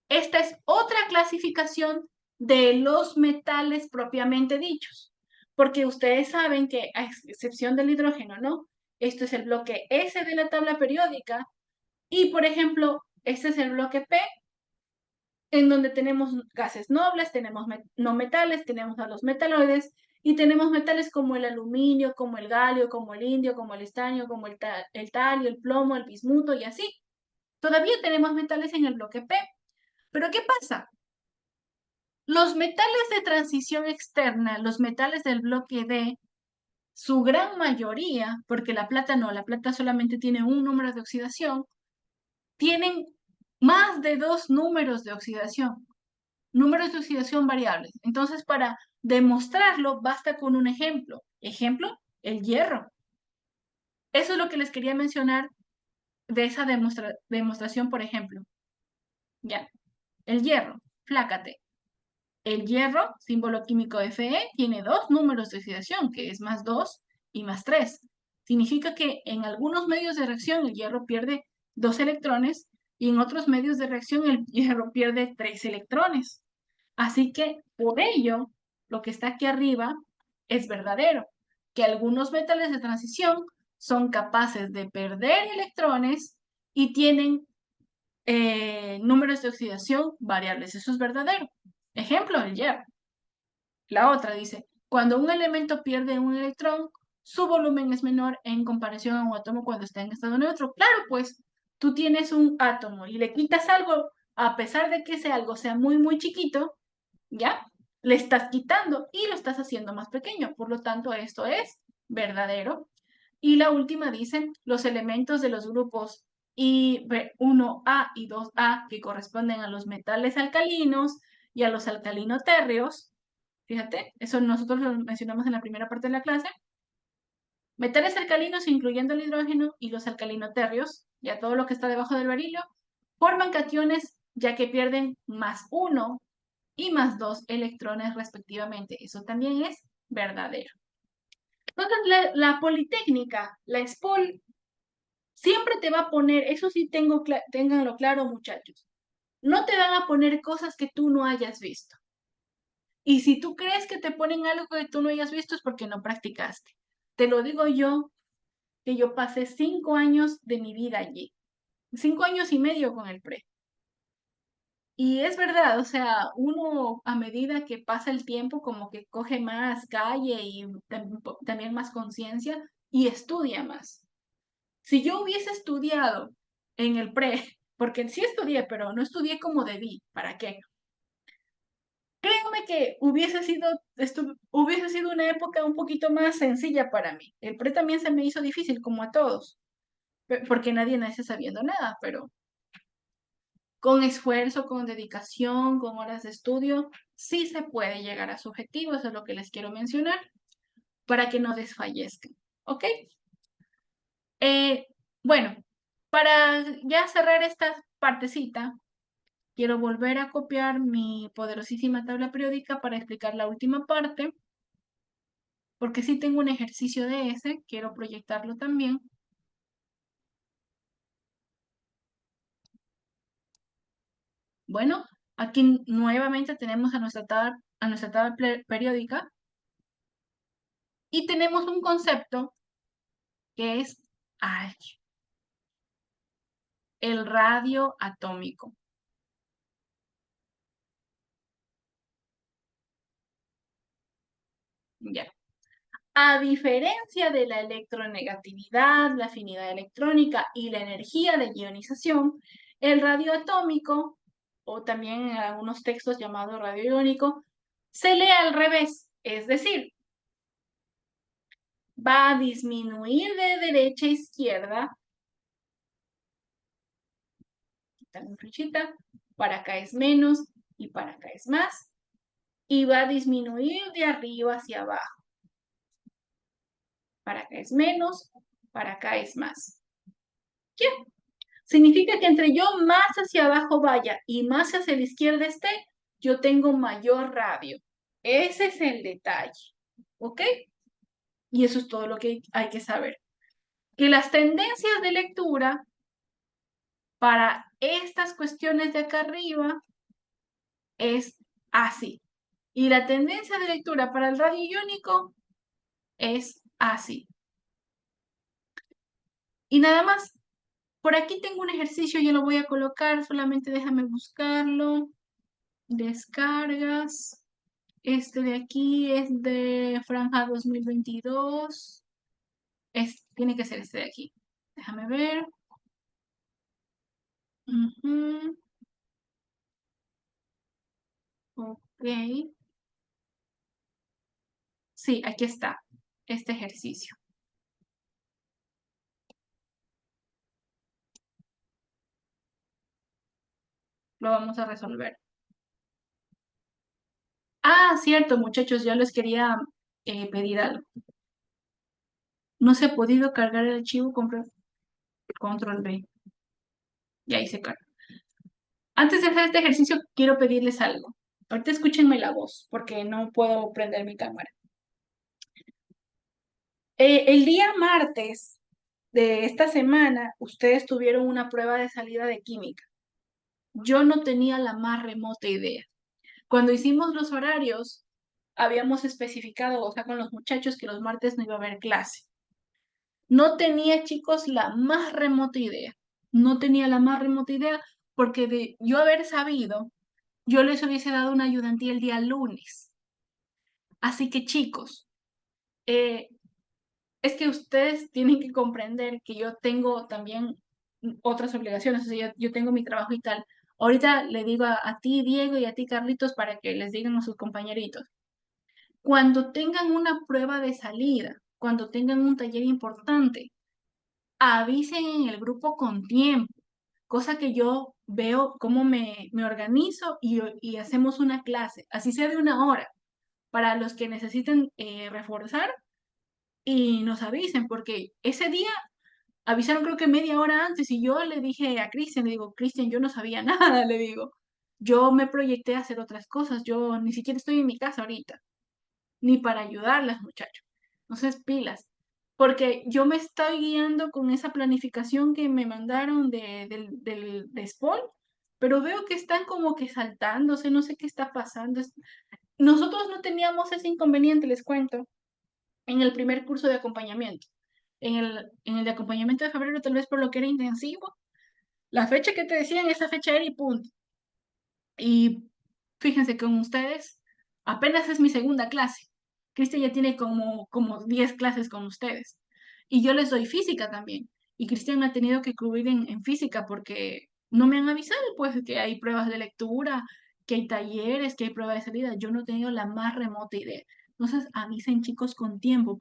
Esta es otra clasificación de los metales propiamente dichos, porque ustedes saben que, a excepción del hidrógeno, ¿no? Esto es el bloque S de la tabla periódica y, por ejemplo, este es el bloque P, en donde tenemos gases nobles, tenemos no metales, tenemos a los metaloides y tenemos metales como el aluminio, como el galio, como el indio, como el estaño, como el talio, el plomo, el bismuto y así. Todavía tenemos metales en el bloque P. Pero ¿qué pasa? Los metales de transición externa, los metales del bloque D, su gran mayoría, porque la plata no, la plata solamente tiene un número de oxidación, tienen más de 2 números de oxidación, números de oxidación variables. Entonces, para demostrarlo, basta con un ejemplo. Ejemplo, el hierro. Eso es lo que les quería mencionar de esa demostración, por ejemplo. Ya, el hierro, flácate. El hierro, símbolo químico Fe, tiene 2 números de oxidación, que es +2 y +3. Significa que en algunos medios de reacción el hierro pierde 2 electrones y en otros medios de reacción el hierro pierde 3 electrones. Así que por ello, lo que está aquí arriba es verdadero, que algunos metales de transición son capaces de perder electrones y tienen números de oxidación variables. Eso es verdadero. Ejemplo, el hierro. La otra dice, cuando un elemento pierde un electrón, su volumen es menor en comparación a un átomo cuando está en estado neutro. Claro, pues tú tienes un átomo y le quitas algo, a pesar de que ese algo sea muy, muy chiquito, ¿ya? Le estás quitando y lo estás haciendo más pequeño. Por lo tanto, esto es verdadero. Y la última dice, los elementos de los grupos I1A y 2A que corresponden a los metales alcalinos y a los alcalinotérreos, fíjate, eso nosotros lo mencionamos en la primera parte de la clase, metales alcalinos incluyendo el hidrógeno y los alcalinotérreos, ya todo lo que está debajo del berilio, forman cationes ya que pierden +1 y +2 electrones respectivamente. Eso también es verdadero. Entonces, la Politécnica, la SPOL, siempre te va a poner, eso sí ténganlo claro, muchachos, no te van a poner cosas que tú no hayas visto. Y si tú crees que te ponen algo que tú no hayas visto es porque no practicaste. Te lo digo yo, que yo pasé 5 años de mi vida allí. 5 años y medio con el pre. Y es verdad, o sea, uno a medida que pasa el tiempo como que coge más calle y también más conciencia y estudia más. Si yo hubiese estudiado en el pre, porque sí estudié, pero no estudié como debí, ¿para qué? Créanme que hubiese sido una época un poquito más sencilla para mí. El pre también se me hizo difícil, como a todos, porque nadie nace sabiendo nada, pero con esfuerzo, con dedicación, con horas de estudio, sí se puede llegar a su objetivo, eso es lo que les quiero mencionar, para que no desfallezcan, ¿ok? Bueno, para ya cerrar esta partecita, quiero volver a copiar mi poderosísima tabla periódica para explicar la última parte, porque sí tengo un ejercicio de ese, quiero proyectarlo también. Bueno, aquí nuevamente tenemos a nuestra tabla periódica y tenemos un concepto que es el radio atómico. Ya. A diferencia de la electronegatividad, la afinidad electrónica y la energía de ionización, el radio atómico, o también en algunos textos llamado radio iónico, se lee al revés, es decir, va a disminuir de derecha a izquierda, quitar flechita, para acá es menos y para acá es más, y va a disminuir de arriba hacia abajo. Para acá es menos, para acá es más. ¿Qué? Significa que entre yo más hacia abajo vaya y más hacia la izquierda esté, yo tengo mayor radio. Ese es el detalle. ¿Ok? Y eso es todo lo que hay que saber. Que las tendencias de lectura para estas cuestiones de acá arriba es así. Y la tendencia de lectura para el radio iónico es así. Y nada más. Por aquí tengo un ejercicio, yo lo voy a colocar, solamente déjame buscarlo. Descargas. Este de aquí es de Franja 2022. Tiene que ser este de aquí. Déjame ver. Ok. Sí, aquí está este ejercicio. Lo vamos a resolver. Ah, cierto, muchachos, yo les quería pedir algo. No se ha podido cargar el archivo, control B. Y ahí se carga. Antes de hacer este ejercicio, quiero pedirles algo. Ahorita escúchenme la voz, porque no puedo prender mi cámara. El día martes de esta semana, ustedes tuvieron una prueba de salida de química. Yo no tenía la más remota idea. Cuando hicimos los horarios, habíamos especificado, o sea, con los muchachos, que los martes no iba a haber clase. No tenía, chicos, la más remota idea. No tenía la más remota idea porque de yo haber sabido, yo les hubiese dado una ayudantía el día lunes. Así que, chicos, es que ustedes tienen que comprender que yo tengo también otras obligaciones, o sea, yo tengo mi trabajo y tal. Ahorita le digo a ti, Diego, y a ti, Carlitos, para que les digan a sus compañeritos. Cuando tengan una prueba de salida, cuando tengan un taller importante, avisen en el grupo con tiempo, cosa que yo veo cómo me organizo y hacemos una clase, así sea de 1 hora, para los que necesiten reforzar y nos avisen, porque ese día Avisaron creo que media hora antes y yo le dije a Cristian, le digo, Cristian, yo no sabía nada, le digo. Yo me proyecté a hacer otras cosas, yo ni siquiera estoy en mi casa ahorita, ni para ayudarlas, muchachos. Entonces, pilas. Porque yo me estoy guiando con esa planificación que me mandaron de SPOL, pero veo que están como que saltándose, no sé qué está pasando. Nosotros no teníamos ese inconveniente, les cuento, en el primer curso de acompañamiento. En el de acompañamiento de febrero, tal vez por lo que era intensivo, la fecha que te decían, esa fecha era y punto. Y fíjense, con ustedes, apenas es mi segunda clase. Cristian ya tiene como 10 clases con ustedes. Y yo les doy física también. Y Cristian me ha tenido que cubrir en física porque no me han avisado, pues, que hay pruebas de lectura, que hay talleres, que hay pruebas de salida. Yo no he tenido la más remota idea. Entonces, avisen, chicos, con tiempo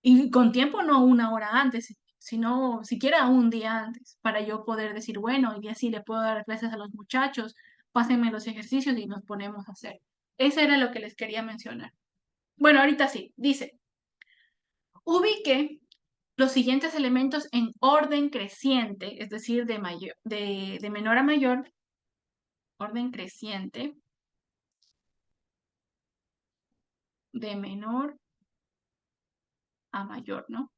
y con tiempo no una hora antes, sino siquiera un día antes, para yo poder decir, bueno, y así le puedo dar clases a los muchachos, pásenme los ejercicios y nos ponemos a hacer. Eso era lo que les quería mencionar. Bueno, ahorita sí, dice, ubique los siguientes elementos en orden creciente, es decir, de menor a mayor, orden creciente, de menor a mayor, ¿no?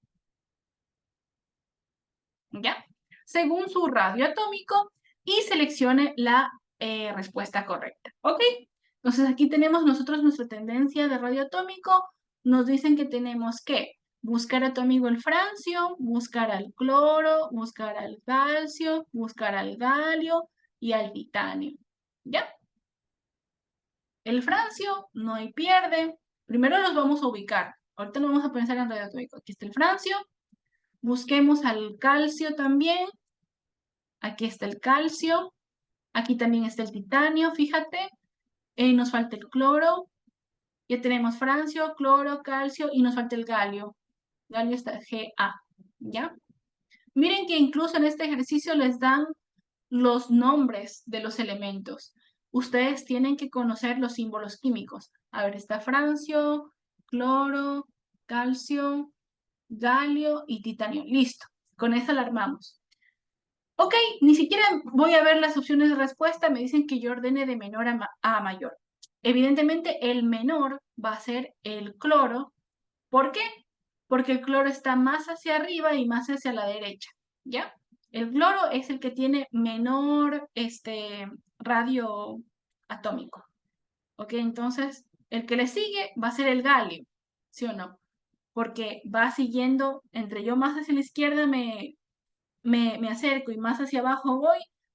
¿Ya? Según su radio atómico y seleccione la respuesta correcta. ¿Ok? Entonces aquí tenemos nosotros nuestra tendencia de radio atómico. Nos dicen que tenemos que buscar a tu amigo el francio, buscar al cloro, buscar al calcio, buscar al galio y al titanio. ¿Ya? El francio no hay pierde. Primero los vamos a ubicar. Ahorita no vamos a pensar en radio atómico. Aquí está el francio. Busquemos al calcio también. Aquí está el calcio, aquí también está el titanio, fíjate. Nos falta el cloro, ya tenemos francio, cloro, calcio y nos falta el galio. Galio está Ga, ¿ya? Miren que incluso en este ejercicio les dan los nombres de los elementos. Ustedes tienen que conocer los símbolos químicos. A ver, está francio, cloro, calcio, galio y titanio. Listo, con eso la armamos. Ok, ni siquiera voy a ver las opciones de respuesta, me dicen que yo ordene de menor a mayor. Evidentemente el menor va a ser el cloro. ¿Por qué? Porque el cloro está más hacia arriba y más hacia la derecha, ¿ya? El cloro es el que tiene menor radio atómico, ¿ok? Entonces, el que le sigue va a ser el galio, ¿sí o no? Porque va siguiendo, entre yo más hacia la izquierda me acerco y más hacia abajo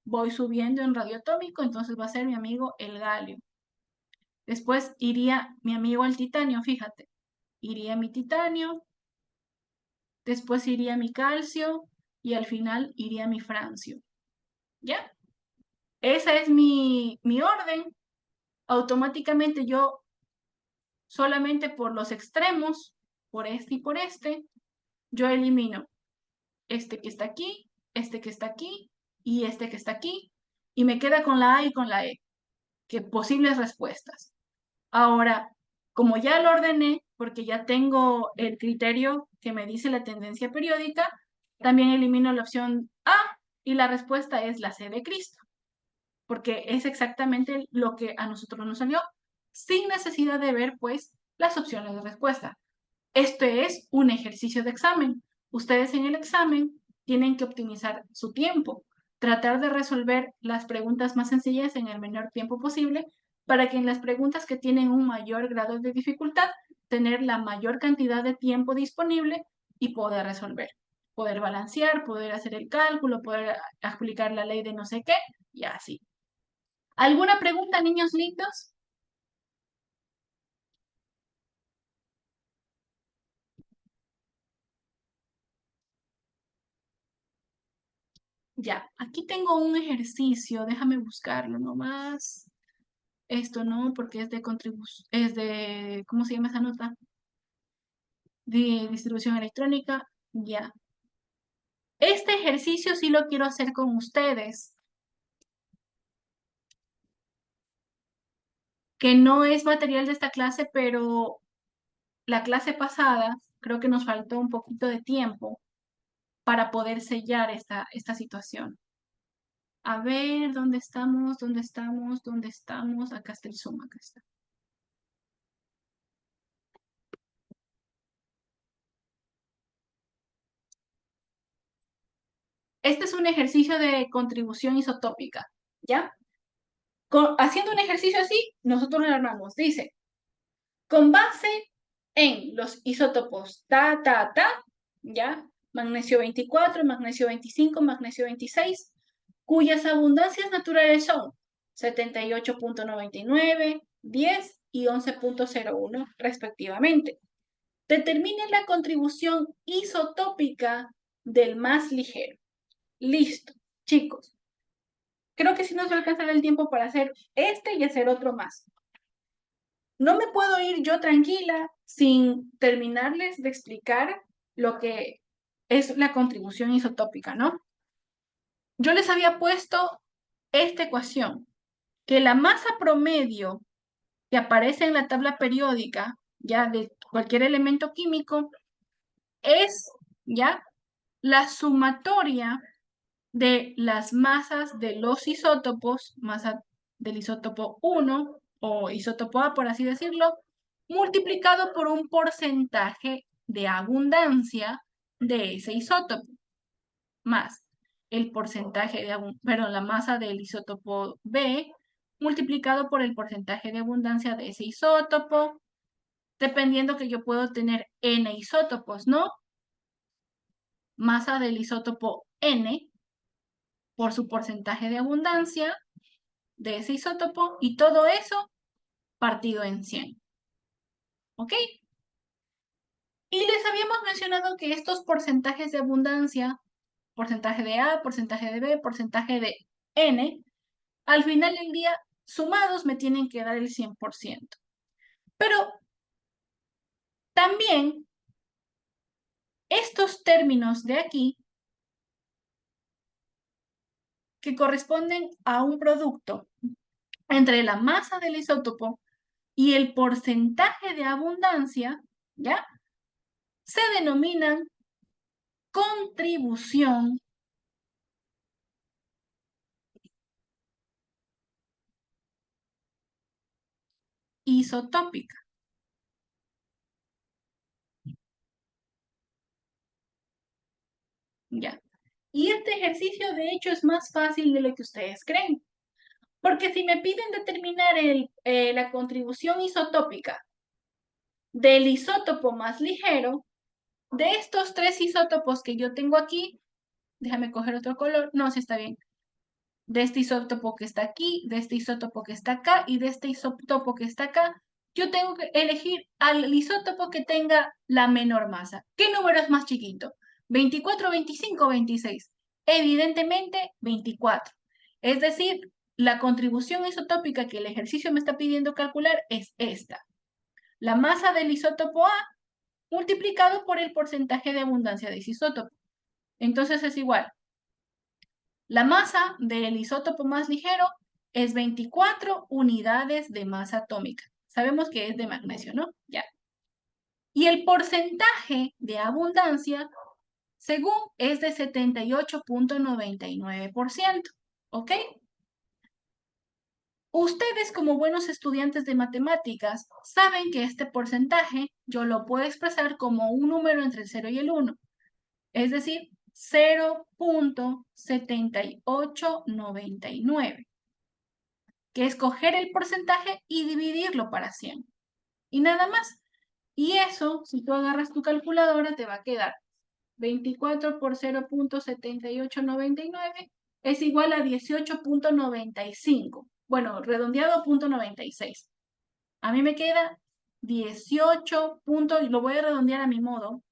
voy subiendo en radio atómico, entonces va a ser mi amigo el galio. Después iría mi amigo el titanio, fíjate. Iría mi titanio, después iría mi calcio y al final iría mi francio. ¿Ya? Esa es mi orden. Automáticamente yo solamente por los extremos, por este y por este, yo elimino este que está aquí, este que está aquí y este que está aquí y me queda con la A y con la E. Que posibles respuestas. Ahora, como ya lo ordené, porque ya tengo el criterio que me dice la tendencia periódica, también elimino la opción A y la respuesta es la C de Cristo, porque es exactamente lo que a nosotros nos salió, sin necesidad de ver, pues, las opciones de respuesta. Este es un ejercicio de examen. Ustedes en el examen tienen que optimizar su tiempo, tratar de resolver las preguntas más sencillas en el menor tiempo posible para que en las preguntas que tienen un mayor grado de dificultad, tener la mayor cantidad de tiempo disponible y poder resolver, poder balancear, poder hacer el cálculo, poder aplicar la ley de no sé qué y así. ¿Alguna pregunta, niños lindos? Ya, aquí tengo un ejercicio, déjame buscarlo nomás. Esto no, porque es de contribución, es de, ¿cómo se llama esa nota? De distribución electrónica, ya. Este ejercicio sí lo quiero hacer con ustedes, que no es material de esta clase, pero la clase pasada creo que nos faltó un poquito de tiempo para poder sellar esta situación. A ver, ¿dónde estamos? ¿Dónde estamos? ¿Dónde estamos? Acá está el Zoom, acá está. Este es un ejercicio de contribución isotópica, ¿ya? Haciendo un ejercicio así, nosotros lo armamos. Dice, con base en los isótopos ¿ya? Magnesio 24, magnesio 25, magnesio 26, cuyas abundancias naturales son 78.99, 10 y 11.01 respectivamente. Determine la contribución isotópica del más ligero. Listo, chicos. Creo que sí nos va a alcanzar el tiempo para hacer este y hacer otro más. No me puedo ir yo tranquila sin terminarles de explicar lo que es la contribución isotópica, ¿no? Yo les había puesto esta ecuación, que la masa promedio que aparece en la tabla periódica, ya de cualquier elemento químico, es, ya, la sumatoria de las masas de los isótopos, masa del isótopo 1 o isótopo A, por así decirlo, multiplicado por un porcentaje de abundancia de ese isótopo, más el porcentaje de, la masa del isótopo B, multiplicado por el porcentaje de abundancia de ese isótopo, dependiendo que yo puedo tener N isótopos, ¿no? Masa del isótopo N por su porcentaje de abundancia de ese isótopo y todo eso partido en 100. ¿Ok? Y les habíamos mencionado que estos porcentajes de abundancia, porcentaje de A, porcentaje de B, porcentaje de N, al final del día, sumados me tienen que dar el 100%. Pero también estos términos de aquí, que corresponden a un producto entre la masa del isótopo y el porcentaje de abundancia, ¿ya? Se denominan contribución isotópica. ¿Ya? Y este ejercicio, de hecho, es más fácil de lo que ustedes creen. Porque si me piden determinar la contribución isotópica del isótopo más ligero, de estos tres isótopos que yo tengo aquí, déjame coger otro color, no, sí está bien, de este isótopo que está aquí, de este isótopo que está acá y de este isótopo que está acá, yo tengo que elegir al isótopo que tenga la menor masa. ¿Qué número es más chiquito? ¿24, 25 o 26? Evidentemente 24. Es decir, la contribución isotópica que el ejercicio me está pidiendo calcular es esta. La masa del isótopo A multiplicado por el porcentaje de abundancia de ese isótopo. Entonces es igual. La masa del isótopo más ligero es 24 unidades de masa atómica. Sabemos que es de magnesio, ¿no? Ya. Y el porcentaje de abundancia, según, es de 78.99%. ¿Ok? Ustedes, como buenos estudiantes de matemáticas, saben que este porcentaje yo lo puedo expresar como un número entre el 0 y el 1. Es decir, 0.7899, que es coger el porcentaje y dividirlo para 100. Y nada más. Y eso, si tú agarras tu calculadora, te va a quedar 24 por 0.7899 es igual a 18.95. Bueno, redondeado a 0.96. A mí me queda 18 lo voy a redondear a mi modo,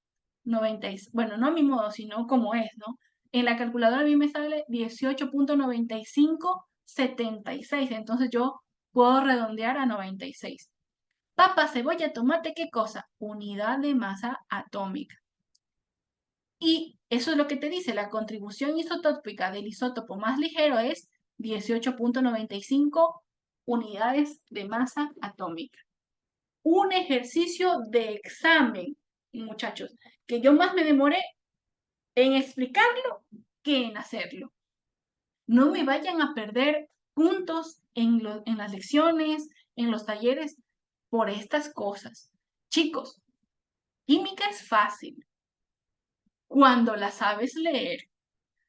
90, bueno, no a mi modo, sino como es, ¿no? En la calculadora a mí me sale 18.9576, entonces yo puedo redondear a 96. Papa, cebolla, tomate, ¿qué cosa? Unidad de masa atómica. Y eso es lo que te dice, la contribución isotópica del isótopo más ligero es 18.95 unidades de masa atómica. Un ejercicio de examen, muchachos, que yo más me demoré en explicarlo que en hacerlo. No me vayan a perder puntos en las lecciones, en los talleres, por estas cosas. Chicos, química es fácil cuando la sabes leer.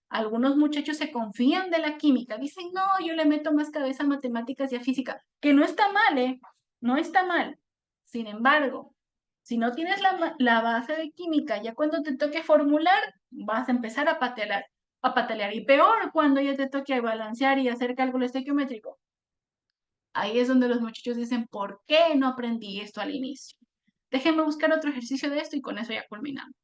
Algunos muchachos se confían de la química, dicen, no, yo le meto más cabeza a matemáticas y a física, que no está mal, ¿eh? No está mal. Sin embargo, si no tienes la base de química, ya cuando te toque formular, vas a empezar a patalear. Y peor cuando ya te toque balancear y hacer cálculo estequiométrico. Ahí es donde los muchachos dicen, ¿por qué no aprendí esto al inicio? Déjenme buscar otro ejercicio de esto y con eso ya culminamos.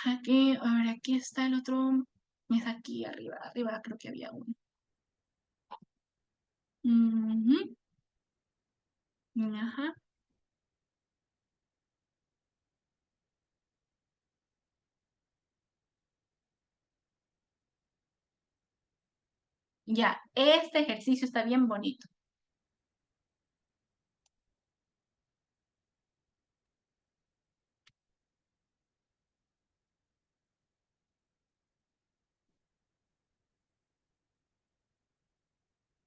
Aquí, a ver, aquí está el otro. Es aquí arriba creo que había uno. Ujú. Ajá. Ya, este ejercicio está bien bonito.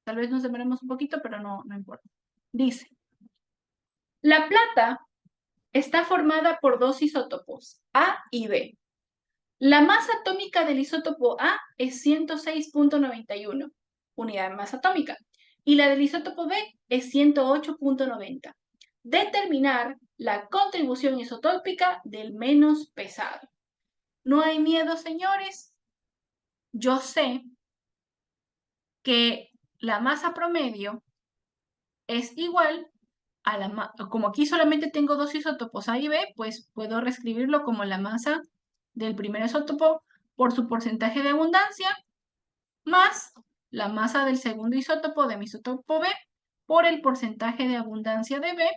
Tal vez nos demoremos un poquito, pero no importa. Dice, la plata está formada por dos isótopos, A y B. La masa atómica del isótopo A es 106.91, unidad de masa atómica, y la del isótopo B es 108.90. Determinar la contribución isotópica del menos pesado. No hay miedo, señores. Yo sé que la masa promedio es igual a como aquí solamente tengo dos isótopos A y B, pues puedo reescribirlo como la masa del primer isótopo por su porcentaje de abundancia más la masa del segundo isótopo de mi isótopo B por el porcentaje de abundancia de B.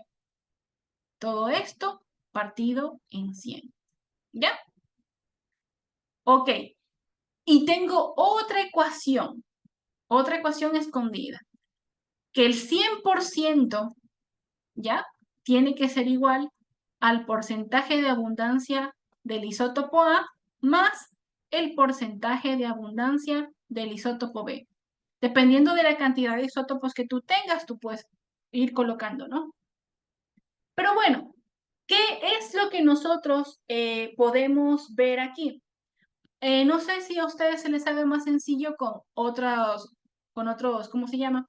Todo esto partido en 100. ¿Ya? Ok. Y tengo otra ecuación escondida, que el 100%, ¿ya? Tiene que ser igual al porcentaje de abundancia del isótopo A más el porcentaje de abundancia del isótopo B. Dependiendo de la cantidad de isótopos que tú tengas, tú puedes ir colocando, ¿no? Pero bueno, ¿qué es lo que nosotros podemos ver aquí? No sé si a ustedes se les haga más sencillo con otros, ¿cómo se llama?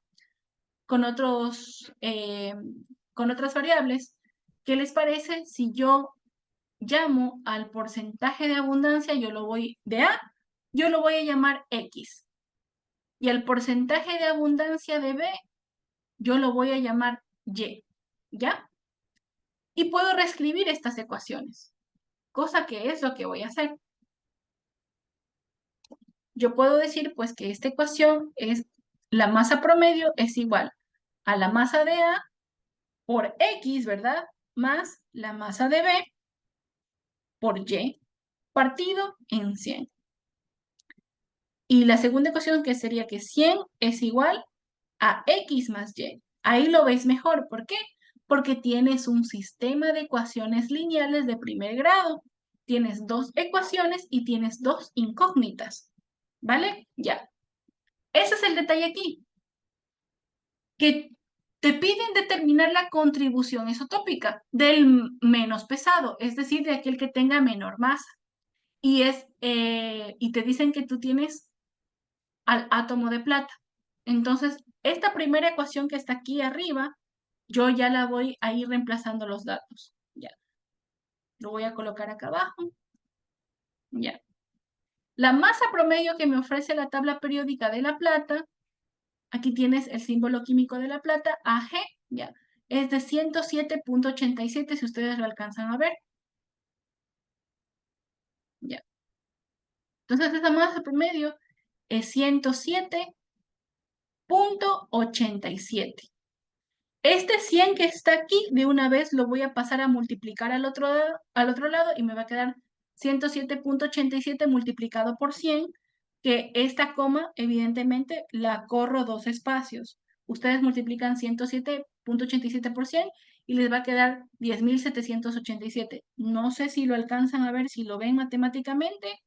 Con con otras variables. ¿Qué les parece si yo llamo al porcentaje de abundancia, de A, yo lo voy a llamar X. Y al porcentaje de abundancia de B, yo lo voy a llamar Y. ¿Ya? Y puedo reescribir estas ecuaciones, cosa que es lo que voy a hacer. Yo puedo decir pues que esta ecuación es la masa promedio es igual a la masa de A por X, ¿verdad? Más la masa de B por Y partido en 100. Y la segunda ecuación que sería que 100 es igual a X más Y. Ahí lo ves mejor. ¿Por qué? Porque tienes un sistema de ecuaciones lineales de primer grado. Tienes dos ecuaciones y tienes dos incógnitas. ¿Vale? Ya. Ese es el detalle aquí. Que te piden determinar la contribución isotópica del menos pesado, es decir, de aquel que tenga menor masa. Y te dicen que tú tienes al átomo de plata. Entonces, esta primera ecuación que está aquí arriba, yo ya la voy a ir reemplazando los datos. Ya. Lo voy a colocar acá abajo. Ya. La masa promedio que me ofrece la tabla periódica de la plata, aquí tienes el símbolo químico de la plata, Ag, ya. Es de 107.87 si ustedes lo alcanzan a ver. Ya. Entonces, esa masa promedio es 107.87. Este 100 que está aquí, de una vez lo voy a pasar a multiplicar al otro lado y me va a quedar 107.87 multiplicado por 100, que esta coma, evidentemente, la corro dos espacios. Ustedes multiplican 107.87 por 100 y les va a quedar 10.787. No sé si lo alcanzan a ver, si lo ven matemáticamente,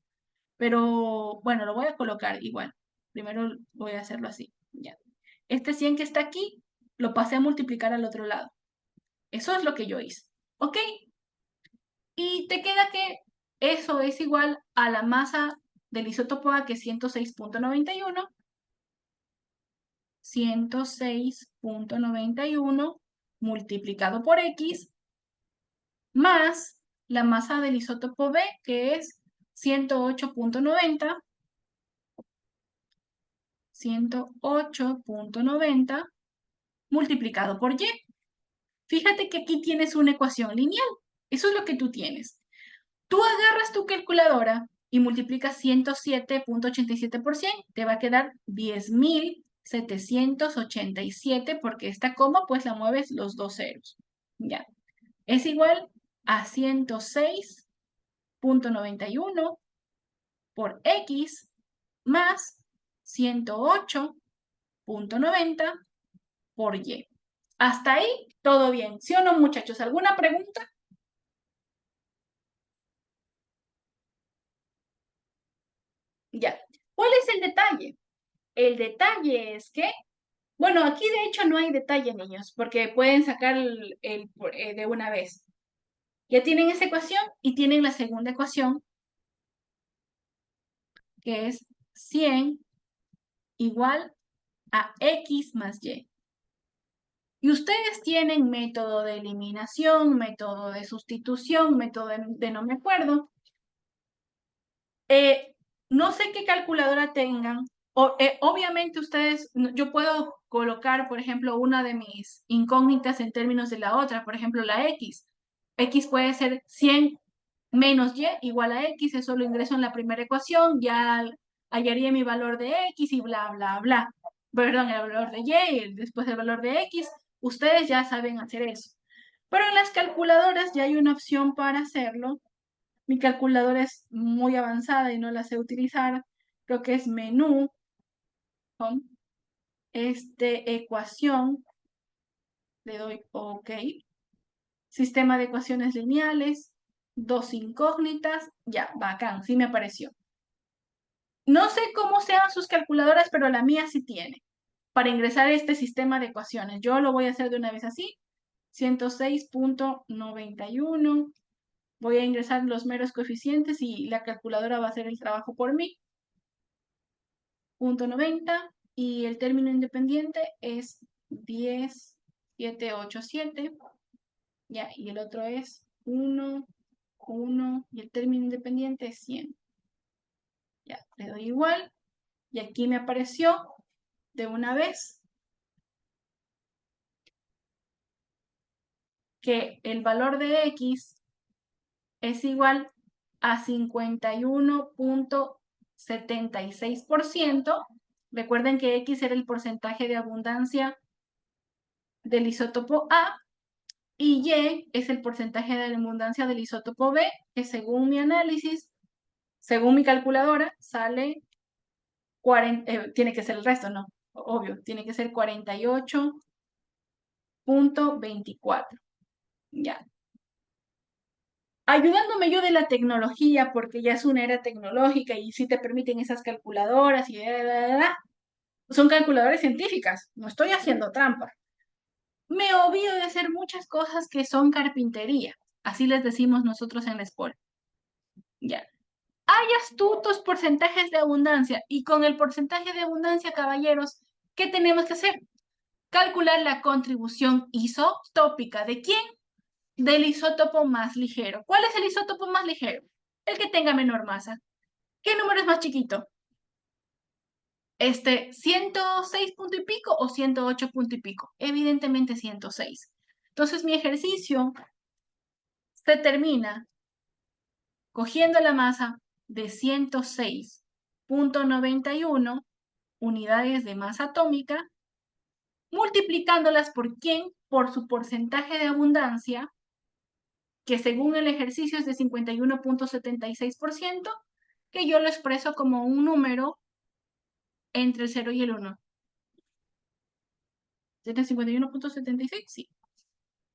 pero bueno, lo voy a colocar igual. Primero voy a hacerlo así. Ya. Este 100 que está aquí, lo pasé a multiplicar al otro lado. Eso es lo que yo hice. ¿Ok? Y te queda que eso es igual a la masa del isótopo A, que es 106.91. 106.91 multiplicado por X más la masa del isótopo B, que es 108.90. 108.90 multiplicado por Y. Fíjate que aquí tienes una ecuación lineal. Eso es lo que tú tienes. Tú agarras tu calculadora y multiplicas 107.87 por 100. Te va a quedar 10.787 porque esta coma pues la mueves los dos ceros. Ya. Es igual a 106.91 por X más 108.90 por Y. Hasta ahí, todo bien. ¿Sí o no, muchachos? ¿Alguna pregunta? Ya. ¿Cuál es el detalle? El detalle es que, bueno, aquí de hecho no hay detalle, niños, porque pueden sacar de una vez. Ya tienen esa ecuación y tienen la segunda ecuación, que es 100 igual a X más Y. Y ustedes tienen método de eliminación, método de sustitución, método de no me acuerdo. No sé qué calculadora tengan. Obviamente ustedes, yo puedo colocar, por ejemplo, una de mis incógnitas en términos de la otra, por ejemplo, la X. X puede ser 100 menos Y igual a X, eso lo ingreso en la primera ecuación, ya hallaría mi valor de X y bla, bla, bla. Perdón, el valor de Y y después el valor de X. Ustedes ya saben hacer eso. Pero en las calculadoras ya hay una opción para hacerlo. Mi calculadora es muy avanzada y no la sé utilizar. Creo que es menú, con ecuación, le doy OK. Sistema de ecuaciones lineales, dos incógnitas, ya, bacán, sí me apareció. No sé cómo sean sus calculadoras, pero la mía sí tiene. Para ingresar a este sistema de ecuaciones, yo lo voy a hacer de una vez así. 106.91. Voy a ingresar los meros coeficientes y la calculadora va a hacer el trabajo por mí. 0.90 y el término independiente es 10.787. Ya, y el otro es 1, 1 y el término independiente es 100. Ya, le doy igual y aquí me apareció de una vez que el valor de X es igual a 51.76%. Recuerden que X era el porcentaje de abundancia del isótopo A y Y es el porcentaje de abundancia del isótopo B, que según mi análisis, según mi calculadora, sale 40, tiene que ser el resto, ¿no? Obvio, tiene que ser 48.24. Ya. Ayudándome yo de la tecnología, porque ya es una era tecnológica y sí te permiten esas calculadoras y son calculadoras científicas, no estoy haciendo trampa. Me olvido de hacer muchas cosas que son carpintería, así les decimos nosotros en la escuela. Ya. Hayas tú tus porcentajes de abundancia y con el porcentaje de abundancia, caballeros, ¿qué tenemos que hacer? Calcular la contribución isotópica. ¿De quién? Del isótopo más ligero. ¿Cuál es el isótopo más ligero? El que tenga menor masa. ¿Qué número es más chiquito? 106 punto y pico o 108 punto y pico. Evidentemente 106. Entonces mi ejercicio se termina cogiendo la masa de 106.91 unidades de masa atómica, multiplicándolas por quién, por su porcentaje de abundancia, que según el ejercicio es de 51.76%, que yo lo expreso como un número entre el 0 y el 1. ¿Tiene 51.76? Sí.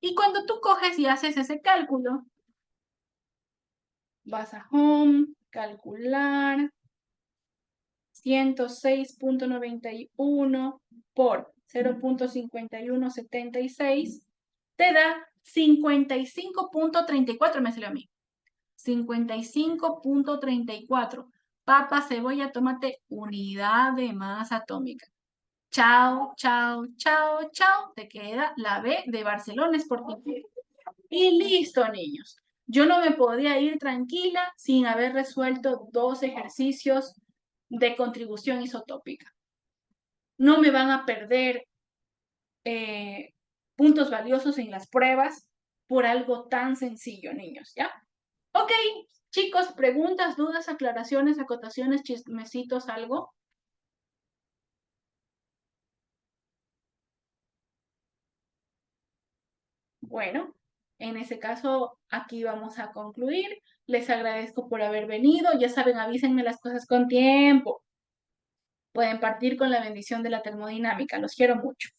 Y cuando tú coges y haces ese cálculo, vas a Home, calcular, 106.91 por 0.5176, te da 55.34, me salió a mí. 55.34. Papa, cebolla, tomate, unidad de masa atómica. Chao, chao, chao, chao. Te queda la B de Barcelona Sporting Club. Y listo, niños. Yo no me podía ir tranquila sin haber resuelto 2 ejercicios de contribución isotópica. No me van a perder puntos valiosos en las pruebas por algo tan sencillo, niños, ¿ya? Ok, chicos, preguntas, dudas, aclaraciones, acotaciones, chismecitos, algo. Bueno, en ese caso, aquí vamos a concluir. Les agradezco por haber venido. Ya saben, avísenme las cosas con tiempo. Pueden partir con la bendición de la termodinámica. Los quiero mucho.